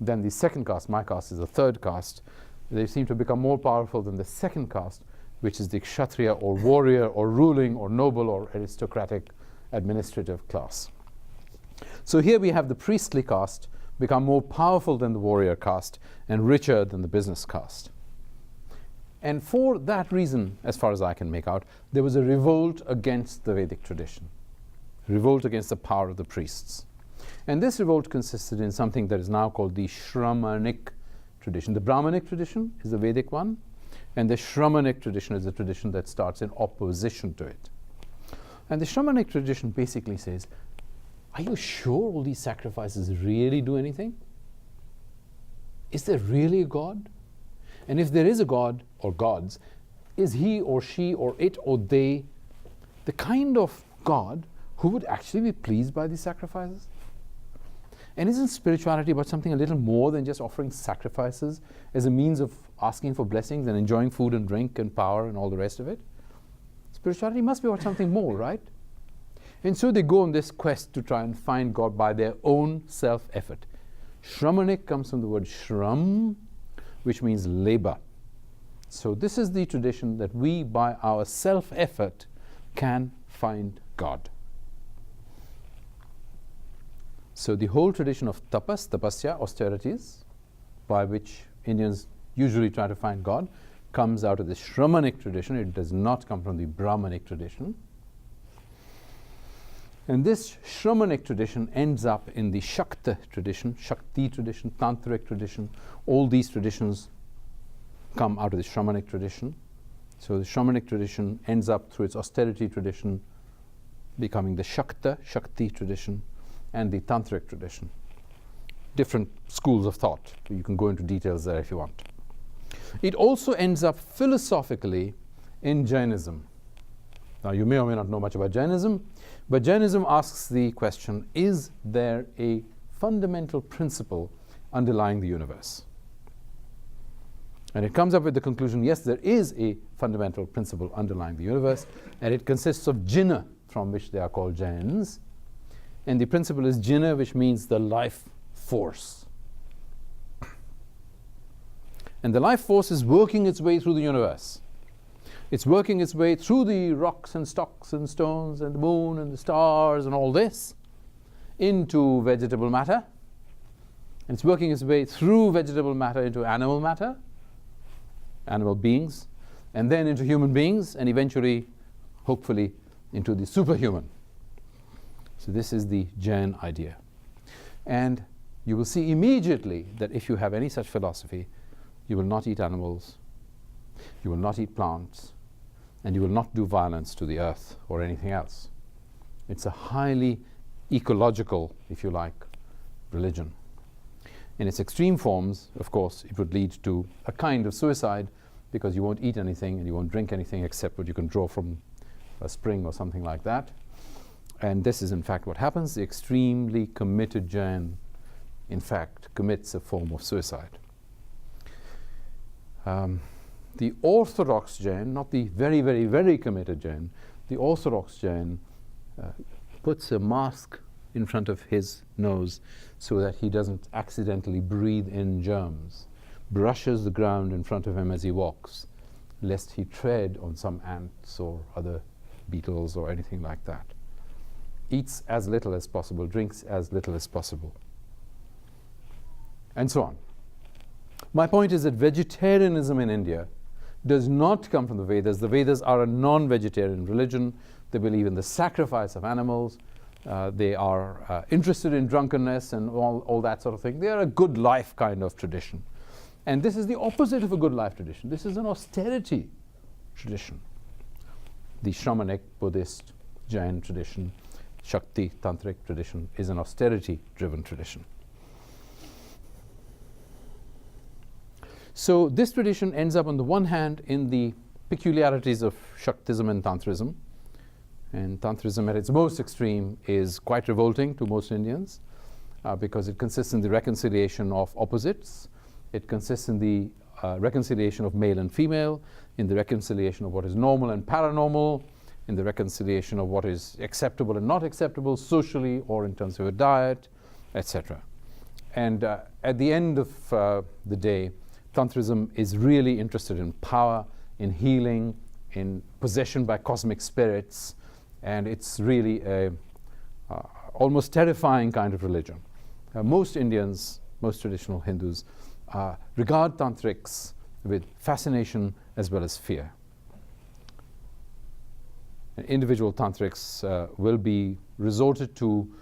than the second caste. My caste is the third caste. They seem to have become more powerful than the second caste, which is the kshatriya or warrior or ruling or noble or aristocratic administrative class. So here we have the priestly caste become more powerful than the warrior caste and richer than the business caste. And for that reason, as far as I can make out, there was a revolt against the Vedic tradition, revolt against the power of the priests. And this revolt consisted in something that is now called the Shramanic tradition. The Brahmanic tradition is the Vedic one, and the Shramanic tradition is a tradition that starts in opposition to it. And the Shramanic tradition basically says, are you sure all these sacrifices really do anything? Is there really a God? And if there is a God or gods, is he or she or it or they the kind of God who would actually be pleased by these sacrifices? And isn't spirituality about something a little more than just offering sacrifices as a means of asking for blessings and enjoying food and drink and power and all the rest of it? Spirituality must be about something more, right? And so they go on this quest to try and find God by their own self-effort. Shramanic comes from the word shram, which means labor. So this is the tradition that we, by our self-effort, can find God. So the whole tradition of tapas, tapasya, austerities, by which Indians usually try to find God, comes out of the Shramanic tradition. It does not come from the Brahmanic tradition. And this Shramanic tradition ends up in the Shakti tradition, Tantric tradition. All these traditions come out of the Shramanic tradition. So the Shramanic tradition ends up through its austerity tradition becoming the Shakti tradition, and the Tantric tradition. Different schools of thought. You can go into details there if you want. It also ends up philosophically in Jainism. Now, you may or may not know much about Jainism, but Jainism asks the question, is there a fundamental principle underlying the universe? And it comes up with the conclusion, yes, there is a fundamental principle underlying the universe, and it consists of jinna, from which they are called Jains. And the principle is jinna, which means the life force. And the life force is working its way through the universe. It's working its way through the rocks and stocks and stones and the moon and the stars and all this into vegetable matter. And it's working its way through vegetable matter into animal matter, animal beings, and then into human beings, and eventually, hopefully, into the superhuman. So this is the Jain idea. And you will see immediately that if you have any such philosophy, you will not eat animals, you will not eat plants, and you will not do violence to the earth or anything else. It's a highly ecological, if you like, religion. In its extreme forms, of course, it would lead to a kind of suicide, because you won't eat anything and you won't drink anything except what you can draw from a spring or something like that. And this is in fact what happens. The extremely committed Jain, in fact, commits a form of suicide. The orthodox Jain, not the very, very, very committed Jain, the orthodox Jain puts a mask in front of his nose so that he doesn't accidentally breathe in germs, brushes the ground in front of him as he walks, lest he tread on some ants or other beetles or anything like that. Eats as little as possible, drinks as little as possible, and so on. My point is that vegetarianism in India does not come from the Vedas. The Vedas are a non-vegetarian religion. They believe in the sacrifice of animals. They are interested in drunkenness and all that sort of thing. They are a good life kind of tradition. And this is the opposite of a good life tradition. This is an austerity tradition. The Shramanic, Buddhist, Jain tradition, Shakti, Tantric tradition is an austerity-driven tradition. So this tradition ends up on the one hand in the peculiarities of Shaktism and Tantrism. And Tantrism at its most extreme is quite revolting to most Indians because it consists in the reconciliation of opposites. It consists in the reconciliation of male and female, in the reconciliation of what is normal and paranormal, in the reconciliation of what is acceptable and not acceptable socially or in terms of a diet, etc. And at the end of the day, Tantrism is really interested in power, in healing, in possession by cosmic spirits, and it's really a almost terrifying kind of religion. Most Indians, most traditional Hindus, regard tantrics with fascination as well as fear. And individual tantrics will be resorted to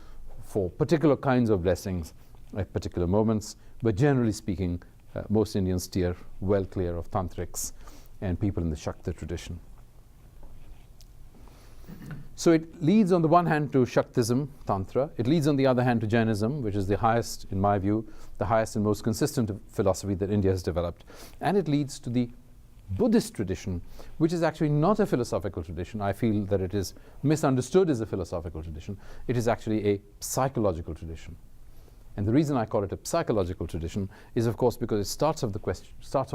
for particular kinds of blessings at particular moments, but generally speaking, most Indians steer well clear of tantrics and people in the Shakta tradition. So it leads on the one hand to Shaktism, Tantra. It leads on the other hand to Jainism, which is the highest, in my view, the highest and most consistent philosophy that India has developed. And it leads to the Buddhist tradition, which is actually not a philosophical tradition. I feel that it is misunderstood as a philosophical tradition. It is actually a psychological tradition. And the reason I call it a psychological tradition is, of course, because it starts off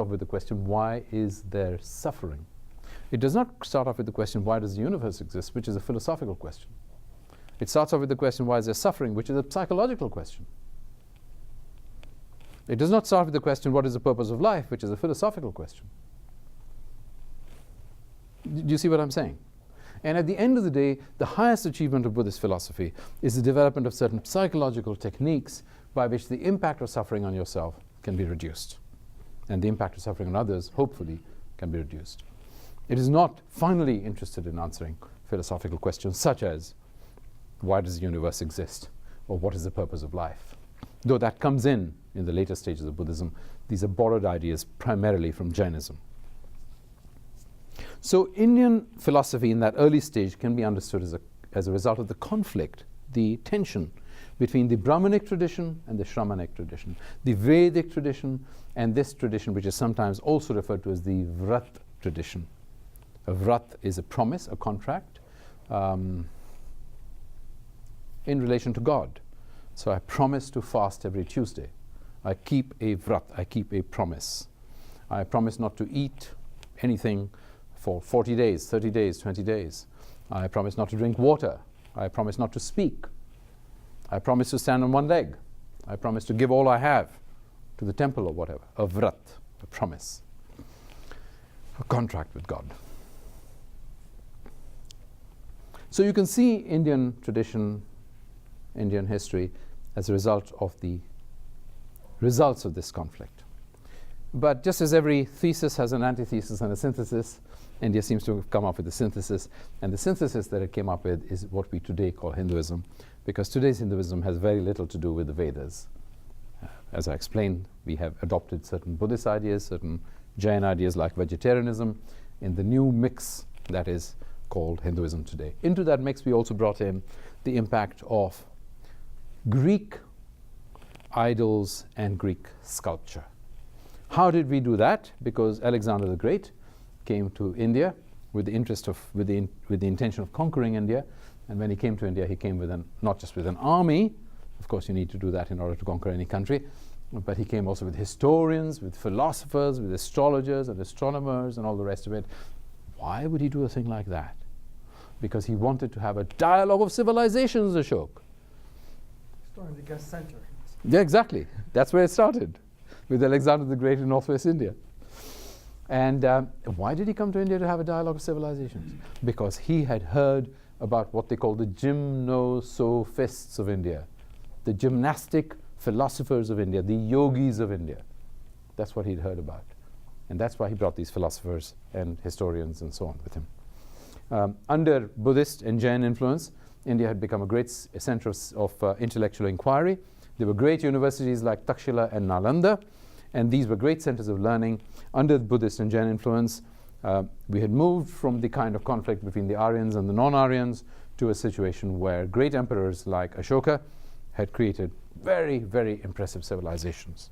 with the question, why is there suffering? It does not start off with the question, why does the universe exist, which is a philosophical question. It starts off with the question, why is there suffering, which is a psychological question. It does not start with the question, what is the purpose of life, which is a philosophical question. Do you see what I'm saying? And at the end of the day, the highest achievement of Buddhist philosophy is the development of certain psychological techniques by which the impact of suffering on yourself can be reduced. And the impact of suffering on others, hopefully, can be reduced. It is not finally interested in answering philosophical questions such as, why does the universe exist? Or what is the purpose of life? Though that comes in the later stages of Buddhism, these are borrowed ideas primarily from Jainism. So Indian philosophy in that early stage can be understood as a result of the conflict, the tension between the Brahmanic tradition and the Shramanic tradition, the Vedic tradition and this tradition, which is sometimes also referred to as the Vrat tradition. A Vrat is a promise, a contract in relation to God. So I promise to fast every Tuesday. I keep a Vrat, I keep a promise. I promise not to eat anything for 40 days, 30 days, 20 days. I promise not to drink water. I promise not to speak. I promise to stand on one leg. I promise to give all I have to the temple or whatever. A Vrat, a promise, a contract with God. So you can see Indian tradition, Indian history as a result of the results of this conflict. But just as every thesis has an antithesis and a synthesis, India seems to have come up with a synthesis, and the synthesis that it came up with is what we today call Hinduism, because today's Hinduism has very little to do with the Vedas. as I explained, we have adopted certain Buddhist ideas, certain Jain ideas like vegetarianism in the new mix that is called Hinduism today. Into that mix, we also brought in the impact of Greek idols and Greek sculpture. How did we do that? Because Alexander the Great came to India with the intention of conquering India, and when he came to India, he came with not just with an army. Of course, you need to do that in order to conquer any country, but he came also with historians, with philosophers, with astrologers and astronomers and all the rest of it. Why would he do a thing like that? Because he wanted to have a dialogue of civilizations, Ashok. Starting the guest center. Yeah, exactly. That's where it started, with Alexander the Great in northwest India. And why did he come to India to have a dialogue of civilizations? Because he had heard about what they call the gymnosophists of India, the gymnastic philosophers of India, the yogis of India. That's what he'd heard about. And that's why he brought these philosophers and historians and so on with him. Under Buddhist and Jain influence, India had become a great center of intellectual inquiry. There were great universities like Takshila and Nalanda, and these were great centers of learning. Under the Buddhist and Jain influence, we had moved from the kind of conflict between the Aryans and the non-Aryans to a situation where great emperors like Ashoka had created very, very impressive civilizations.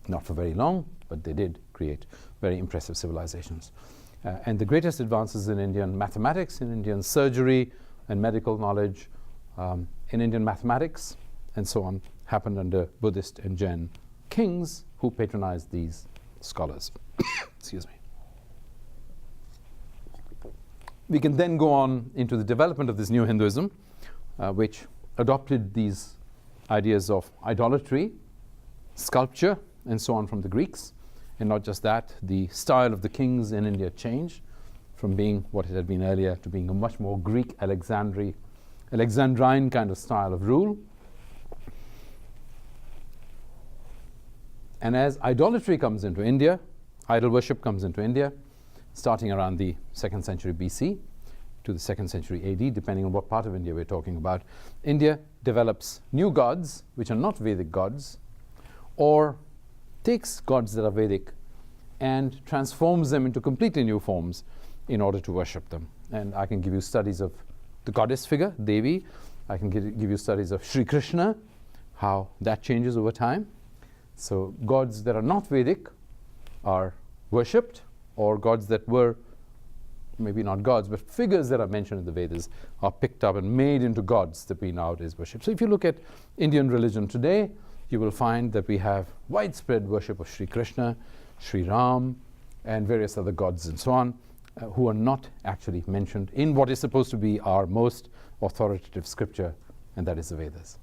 Not for very long, but they did create very impressive civilizations. And the greatest advances in Indian mathematics, in Indian surgery and medical knowledge, in Indian mathematics, and so on, happened under Buddhist and Jain kings who patronized these scholars. Excuse me. We can then go on into the development of this new Hinduism, which adopted these ideas of idolatry, sculpture, and so on from the Greeks. And not just that, the style of the kings in India changed from being what it had been earlier to being a much more Greek Alexandrine kind of style of rule. And as idolatry comes into India, idol worship comes into India, starting around the 2nd century BC to the 2nd century AD, depending on what part of India we're talking about, India develops new gods, which are not Vedic gods, or takes gods that are Vedic and transforms them into completely new forms in order to worship them. And I can give you studies of the goddess figure, Devi. I can give you studies of Sri Krishna, how that changes over time. So gods that are not Vedic are worshipped, or gods that were maybe not gods, but figures that are mentioned in the Vedas are picked up and made into gods that we nowadays worship. So if you look at Indian religion today, you will find that we have widespread worship of Sri Krishna, Sri Ram, and various other gods and so on, who are not actually mentioned in what is supposed to be our most authoritative scripture, and that is the Vedas.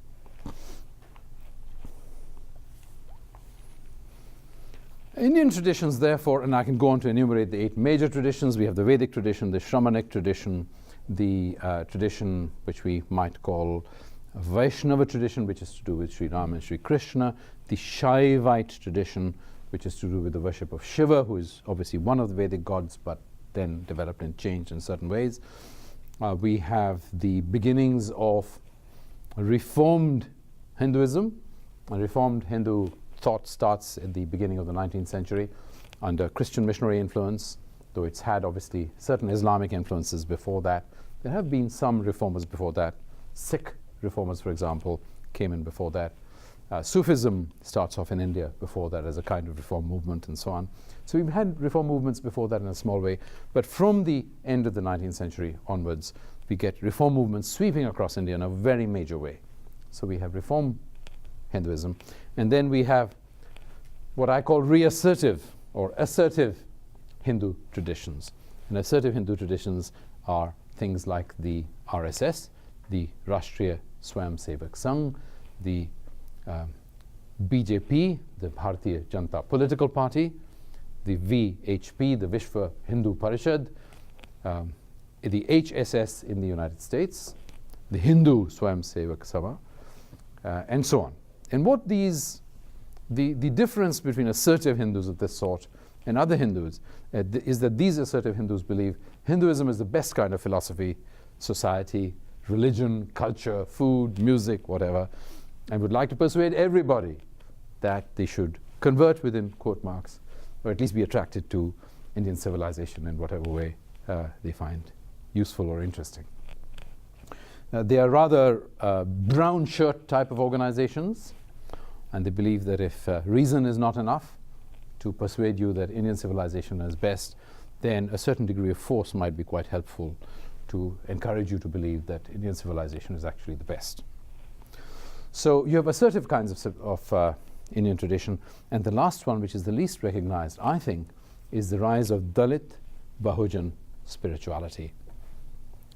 Indian traditions, therefore, and I can go on to enumerate the 8 major traditions. We have the Vedic tradition, the Shramanic tradition, the tradition which we might call Vaishnava tradition, which is to do with Sri Ram and Sri Krishna, the Shaivite tradition, which is to do with the worship of Shiva, who is obviously one of the Vedic gods, but then developed and changed in certain ways. We have the beginnings of Reformed Hinduism. A Reformed Hindu thought starts at the beginning of the 19th century under Christian missionary influence, though it's had obviously certain Islamic influences before that. There have been some reformers before that. Sikh reformers, for example, came in before that. Sufism starts off in India before that as a kind of reform movement and so on. So we've had reform movements before that in a small way, but from the end of the 19th century onwards, we get reform movements sweeping across India in a very major way. So we have reform Hinduism, and then we have what I call reassertive or assertive Hindu traditions. And assertive Hindu traditions are things like the RSS, the Rashtriya Swayamsevak Sangh, the BJP, the Bharatiya Janata Political Party, the VHP, the Vishwa Hindu Parishad, the HSS in the United States, the Hindu Swayamsevak Sabha, and so on. And what the difference between assertive Hindus of this sort and other Hindus is that these assertive Hindus believe Hinduism is the best kind of philosophy, society, religion, culture, food, music, whatever, and would like to persuade everybody that they should convert within quote marks, or at least be attracted to Indian civilization in whatever way they find useful or interesting. They are rather brown shirt type of organizations, and they believe that if reason is not enough to persuade you that Indian civilization is best, then a certain degree of force might be quite helpful to encourage you to believe that Indian civilization is actually the best. So you have assertive kinds of Indian tradition, and the last one, which is the least recognized, I think, is the rise of Dalit Bahujan spirituality.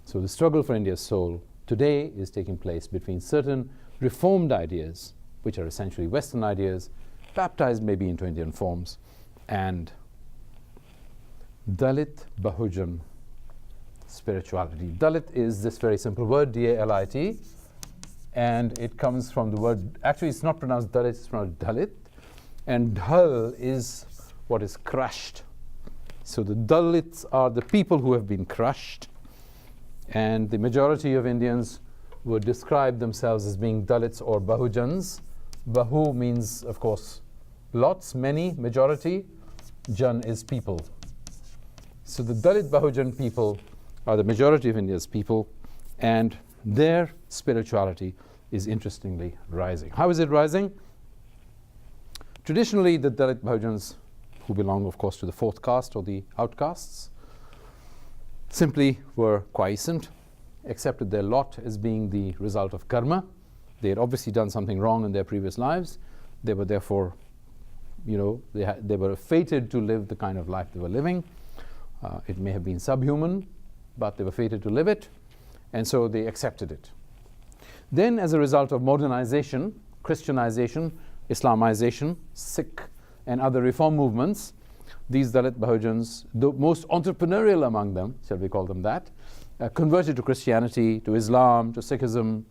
So the struggle for India's soul today is taking place between certain reformed ideas, which are essentially Western ideas, baptized maybe into Indian forms, and Dalit Bahujan spirituality. Dalit is this very simple word, D-A-L-I-T, and it comes from the word, actually it's not pronounced Dalit, it's pronounced Dalit, and Dal is what is crushed. So the Dalits are the people who have been crushed, and the majority of Indians would describe themselves as being Dalits or Bahujans. Bahu means, of course, lots, many, majority. Jan is people. So the Dalit Bahujan people are the majority of India's people, and their spirituality is interestingly rising. How is it rising? Traditionally, the Dalit Bahujans, who belong, of course, to the fourth caste or the outcasts, simply were quiescent, accepted their lot as being the result of karma. They had obviously done something wrong in their previous lives. They were therefore, they were fated to live the kind of life they were living. It may have been subhuman, but they were fated to live it, and so they accepted it. Then, as a result of modernization, Christianization, Islamization, Sikh, and other reform movements, these Dalit Bahujans, the most entrepreneurial among them, shall we call them that, converted to Christianity, to Islam, to Sikhism,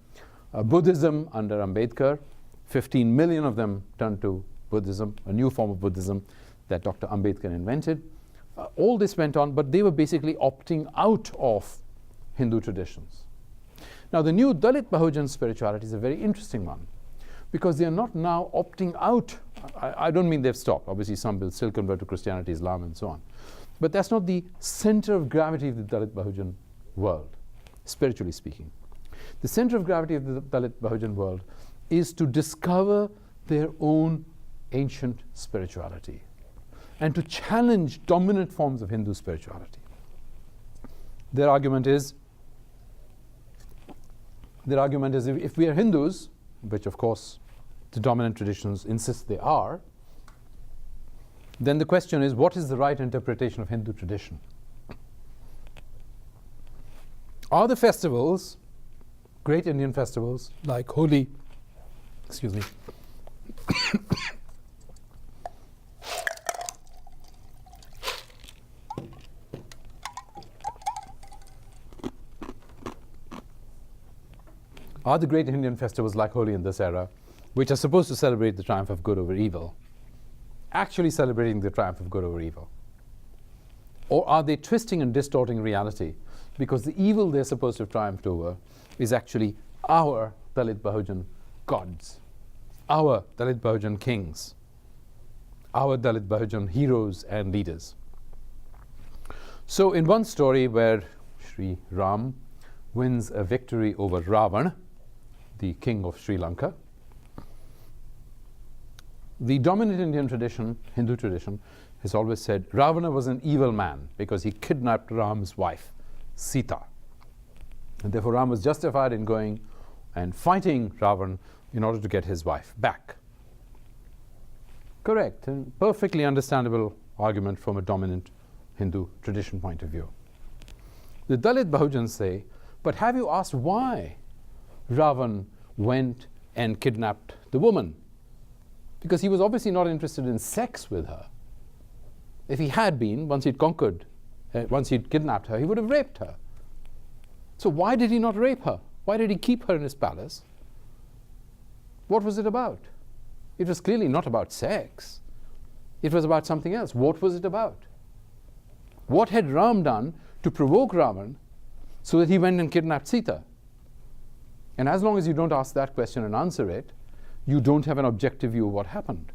Buddhism under Ambedkar. 15 million of them turned to Buddhism, a new form of Buddhism that Dr. Ambedkar invented. All this went on, but they were basically opting out of Hindu traditions. Now, the new Dalit Bahujan spirituality is a very interesting one, because they are not now opting out. I don't mean they've stopped. Obviously, some will still convert to Christianity, Islam, and so on. But that's not the center of gravity of the Dalit Bahujan world, spiritually speaking. The center of gravity of the Dalit Bahujan world is to discover their own ancient spirituality and to challenge dominant forms of Hindu spirituality. Their argument is if we are Hindus, which of course the dominant traditions insist they are, then the question is, what is the right interpretation of Hindu tradition? Are the festivals, great Indian festivals like Holi, are the great Indian festivals like Holi and Dasara, which are supposed to celebrate the triumph of good over evil, actually celebrating the triumph of good over evil? Or are they twisting and distorting reality, because the evil they're supposed to have triumphed over is actually our Dalit Bahujan gods, our Dalit Bahujan kings, our Dalit Bahujan heroes and leaders? So in one story where Sri Ram wins a victory over Ravana, the king of Sri Lanka, the dominant Indian tradition, Hindu tradition, has always said Ravana was an evil man because he kidnapped Ram's wife, Sita. And therefore Ram was justified in going and fighting Ravana in order to get his wife back. Correct, and perfectly understandable argument from a dominant Hindu tradition point of view. The Dalit Bahujans say, but have you asked why Ravan went and kidnapped the woman? Because he was obviously not interested in sex with her. If he had been, once he'd kidnapped her, he would have raped her. So why did he not rape her? Why did he keep her in his palace? What was it about? It was clearly not about sex. It was about something else. What was it about? What had Ram done to provoke Ravan so that he went and kidnapped Sita? And as long as you don't ask that question and answer it, you don't have an objective view of what happened.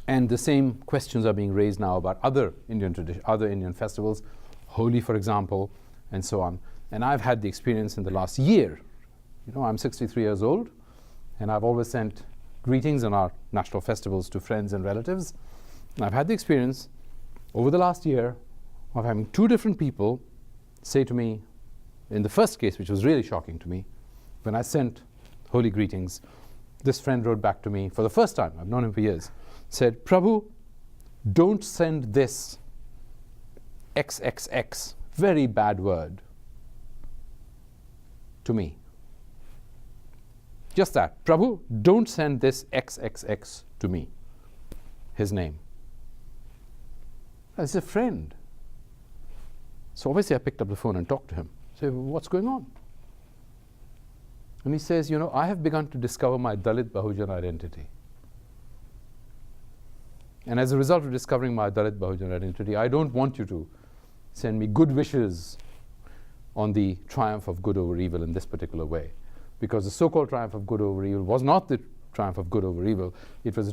And the same questions are being raised now about other Indian festivals, Holi, for example, and so on. And I've had the experience in the last year. You know, I'm 63 years old, and I've always sent greetings on our national festivals to friends and relatives. And I've had the experience over the last year of having two different people say to me, in the first case, which was really shocking to me, when I sent holy greetings, this friend wrote back to me for the first time, I've known him for years, said, Prabhu, don't send this XXX, very bad word, to me. Just that. Prabhu, don't send this XXX to me. His name. As a friend. So obviously I picked up the phone and talked to him. Said, well, what's going on? And he says, you know, I have begun to discover my Dalit Bahujan identity. And as a result of discovering my Dalit Bahujan identity, I don't want you to send me good wishes on the triumph of good over evil in this particular way. Because the so-called triumph of good over evil was not the triumph of good over evil. It was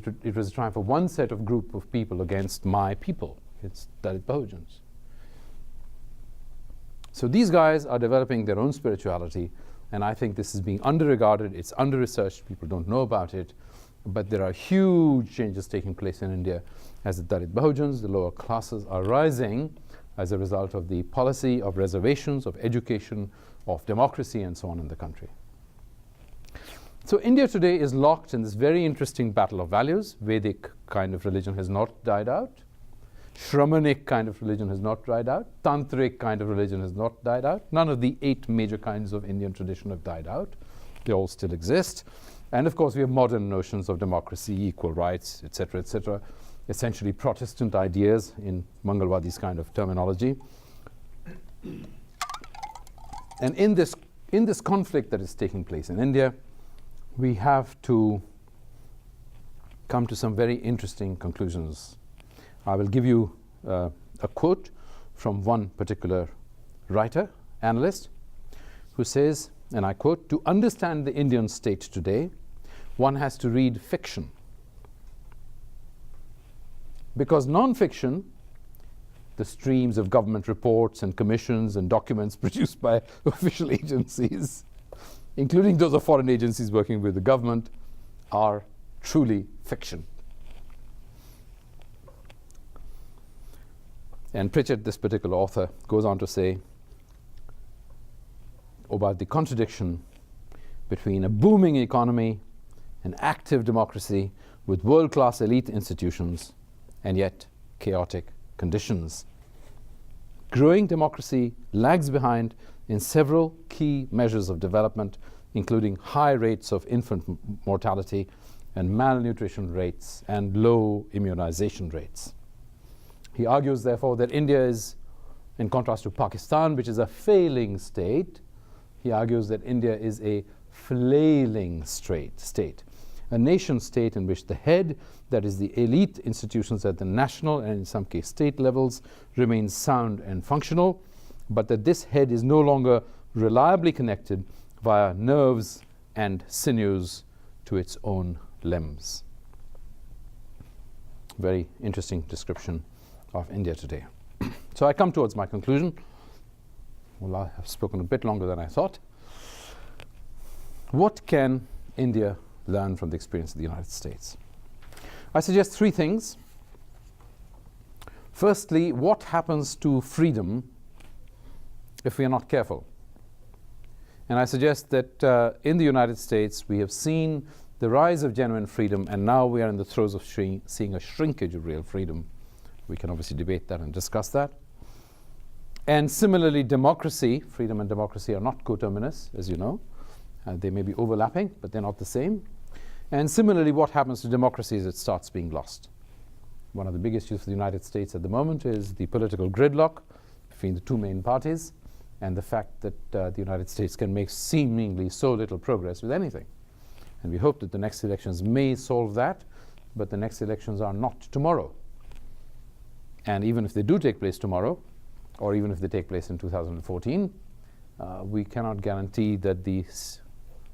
a triumph of one set of group of people against my people. It's Dalit Bahujans. So these guys are developing their own spirituality, and I think this is being under-regarded, it's under-researched, people don't know about it, but there are huge changes taking place in India as the Dalit Bahujans, the lower classes, are rising as a result of the policy of reservations, of education, of democracy, and so on in the country. So India today is locked in this very interesting battle of values. Vedic kind of religion has not died out. Shramanic kind of religion has not died out. Tantric kind of religion has not died out. None of the 8 major kinds of Indian tradition have died out. They all still exist. And of course we have modern notions of democracy, equal rights, etc., essentially Protestant ideas in Mangalwadi's kind of terminology. And in this conflict that is taking place in India, we have to come to some very interesting conclusions. I will give you a quote from one particular writer, analyst, who says, and I quote, "To understand the Indian state today, one has to read fiction. Because non-fiction, the streams of government reports and commissions and documents produced by official agencies, including those of foreign agencies working with the government, are truly fiction." And Pritchett, this particular author, goes on to say about the contradiction between a booming economy, an active democracy with world-class elite institutions, and yet chaotic conditions. Growing democracy lags behind in several key measures of development, including high rates of infant mortality and malnutrition rates and low immunization rates. He argues, therefore, that India is, in contrast to Pakistan, which is a failing state, he argues that India is a flailing state, a nation state in which the head, that is the elite institutions at the national and in some case state levels, remains sound and functional, but that this head is no longer reliably connected via nerves and sinews to its own limbs. Very interesting description of India today. So I come towards my conclusion. Well, I have spoken a bit longer than I thought. What can India learn from the experience of the United States? I suggest 3 things. Firstly, what happens to freedom if we are not careful? And I suggest that in the United States we have seen the rise of genuine freedom, and now we are in the throes of seeing a shrinkage of real freedom. We can obviously debate that and discuss that. And similarly, democracy, freedom and democracy are not coterminous, as you know. They may be overlapping, but they're not the same. And similarly, what happens to democracy as it starts being lost? One of the big issues for the United States at the moment is the political gridlock between the 2 main parties and the fact that the United States can make seemingly so little progress with anything. And we hope that the next elections may solve that, but the next elections are not tomorrow. And even if they do take place tomorrow, or even if they take place in 2014, we cannot guarantee that the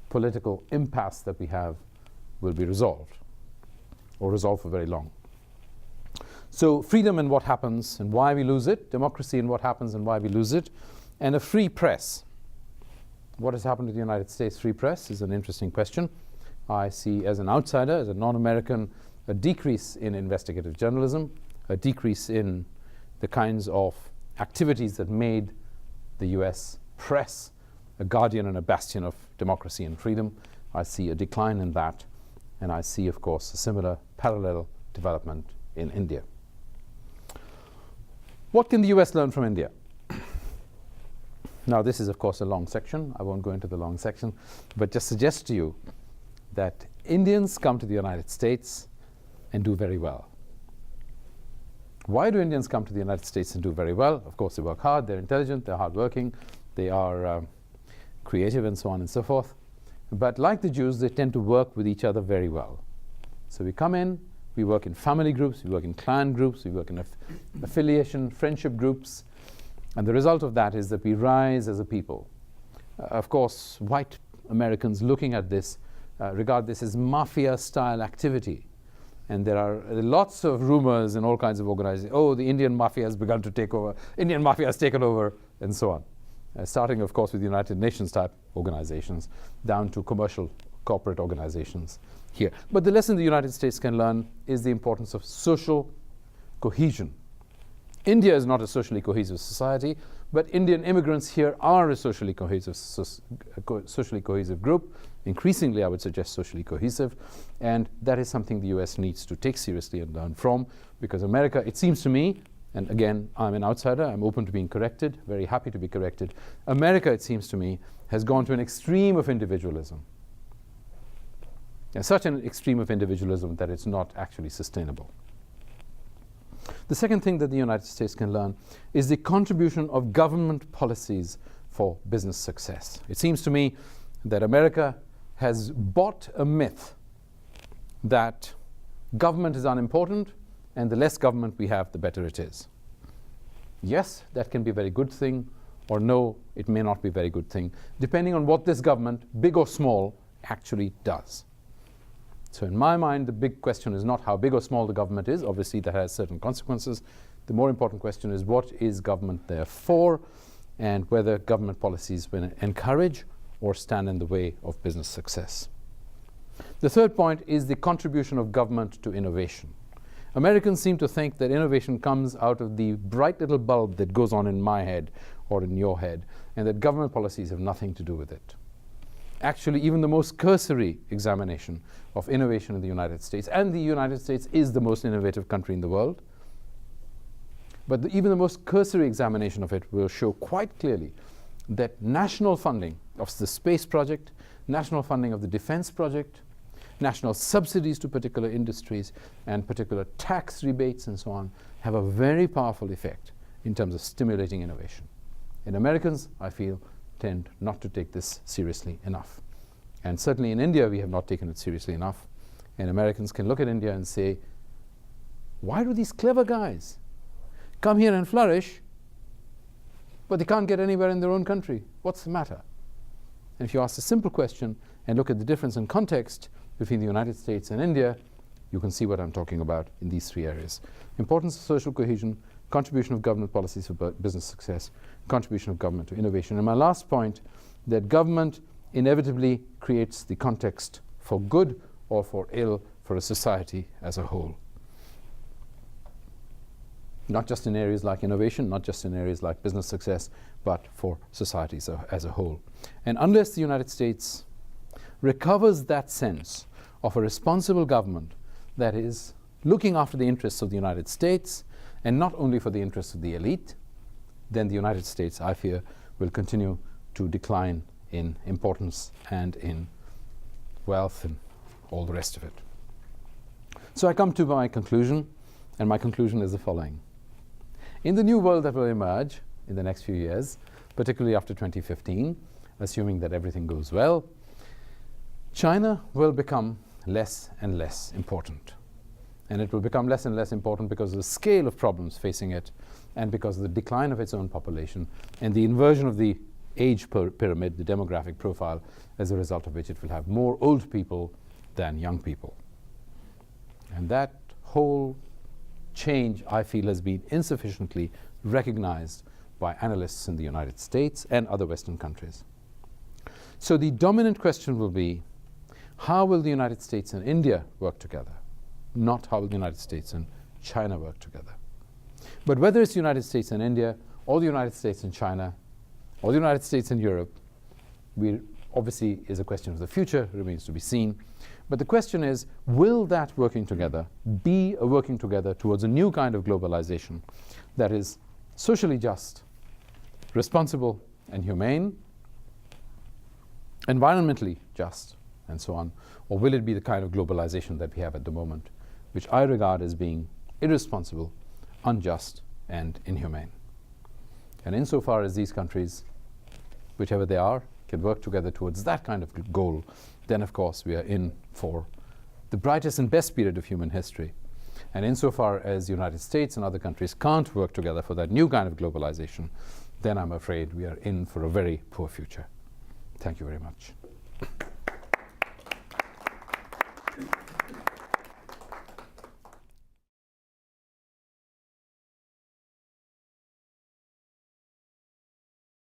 political impasse that we have will be resolved, or resolved for very long. So freedom and what happens and why we lose it, democracy and what happens and why we lose it, and a free press. What has happened to the United States free press is an interesting question. I see, as an outsider, as a non-American, a decrease in investigative journalism, a decrease in the kinds of activities that made the US press a guardian and a bastion of democracy and freedom. I see a decline in that, and I see, of course, a similar parallel development in India. What can the US learn from India? Now, this is, of course, a long section. I won't go into the long section, but just suggest to you that Indians come to the United States and do very well. Why do Indians come to the United States and do very well? Of course, they work hard, they're intelligent, they're hardworking, they are creative, and so on and so forth. But like the Jews, they tend to work with each other very well. So we come in, we work in family groups, we work in clan groups, we work in affiliation, friendship groups, and the result of that is that we rise as a people. Of course, white Americans looking at this regard this as mafia-style activity. And there are lots of rumors in all kinds of organizations. Oh, the Indian mafia has begun to take over. Indian mafia has taken over, and so on. Starting, of course, with United Nations type organizations, down to commercial corporate organizations here. But the lesson the United States can learn is the importance of social cohesion. India is not a socially cohesive society, but Indian immigrants here are a socially cohesive group. Increasingly, I would suggest socially cohesive, and that is something the US needs to take seriously and learn from, because America, it seems to me, and again, I'm an outsider, I'm open to being corrected, very happy to be corrected. America, it seems to me, has gone to an extreme of individualism. And such an extreme of individualism that it's not actually sustainable. The second thing that the United States can learn is the contribution of government policies for business success. It seems to me that America has bought a myth that government is unimportant, and the less government we have, the better it is. Yes, that can be a very good thing, or no, it may not be a very good thing, depending on what this government, big or small, actually does. So in my mind, the big question is not how big or small the government is. Obviously, that has certain consequences. The more important question is, what is government there for, and whether government policies will encourage or stand in the way of business success. The third point is the contribution of government to innovation. Americans seem to think that innovation comes out of the bright little bulb that goes on in my head or in your head, and that government policies have nothing to do with it. Actually, even the most cursory examination of innovation in the United States, and the United States is the most innovative country in the world, but even the most cursory examination of it will show quite clearly that national funding of the space project, national funding of the defense project, national subsidies to particular industries, and particular tax rebates and so on have a very powerful effect in terms of stimulating innovation. And Americans, I feel, tend not to take this seriously enough. And certainly in India, we have not taken it seriously enough. And Americans can look at India and say, why do these clever guys come here and flourish, but they can't get anywhere in their own country? What's the matter? And if you ask a simple question and look at the difference in context between the United States and India, you can see what I'm talking about in these three areas. Importance of social cohesion, contribution of government policies for business success, contribution of government to innovation. And my last point, that government inevitably creates the context for good or for ill for a society as a whole. Not just in areas like innovation, not just in areas like business success, but for societies as a whole. And unless the United States recovers that sense of a responsible government that is looking after the interests of the United States, and not only for the interests of the elite, then the United States, I fear, will continue to decline in importance and in wealth and all the rest of it. So I come to my conclusion, and my conclusion is the following. In the new world that will emerge in the next few years, particularly after 2015, assuming that everything goes well, China will become less and less important. And it will become less and less important because of the scale of problems facing it, and because of the decline of its own population, and the inversion of the age pyramid, the demographic profile, as a result of which it will have more old people than young people. And that whole change, I feel, has been insufficiently recognized by analysts in the United States and other Western countries. So the dominant question will be, how will the United States and India work together? Not how will the United States and China work together. But whether it's the United States and India, or the United States and China, or the United States and Europe, obviously is a question of the future, remains to be seen. But the question is, will that working together be a working together towards a new kind of globalization that is socially just, responsible and humane, environmentally just, and so on? Or will it be the kind of globalization that we have at the moment, which I regard as being irresponsible, unjust, and inhumane? And insofar as these countries, whichever they are, can work together towards that kind of goal, then of course we are in for the brightest and best period of human history. And insofar as the United States and other countries can't work together for that new kind of globalization, then I'm afraid we are in for a very poor future. Thank you very much.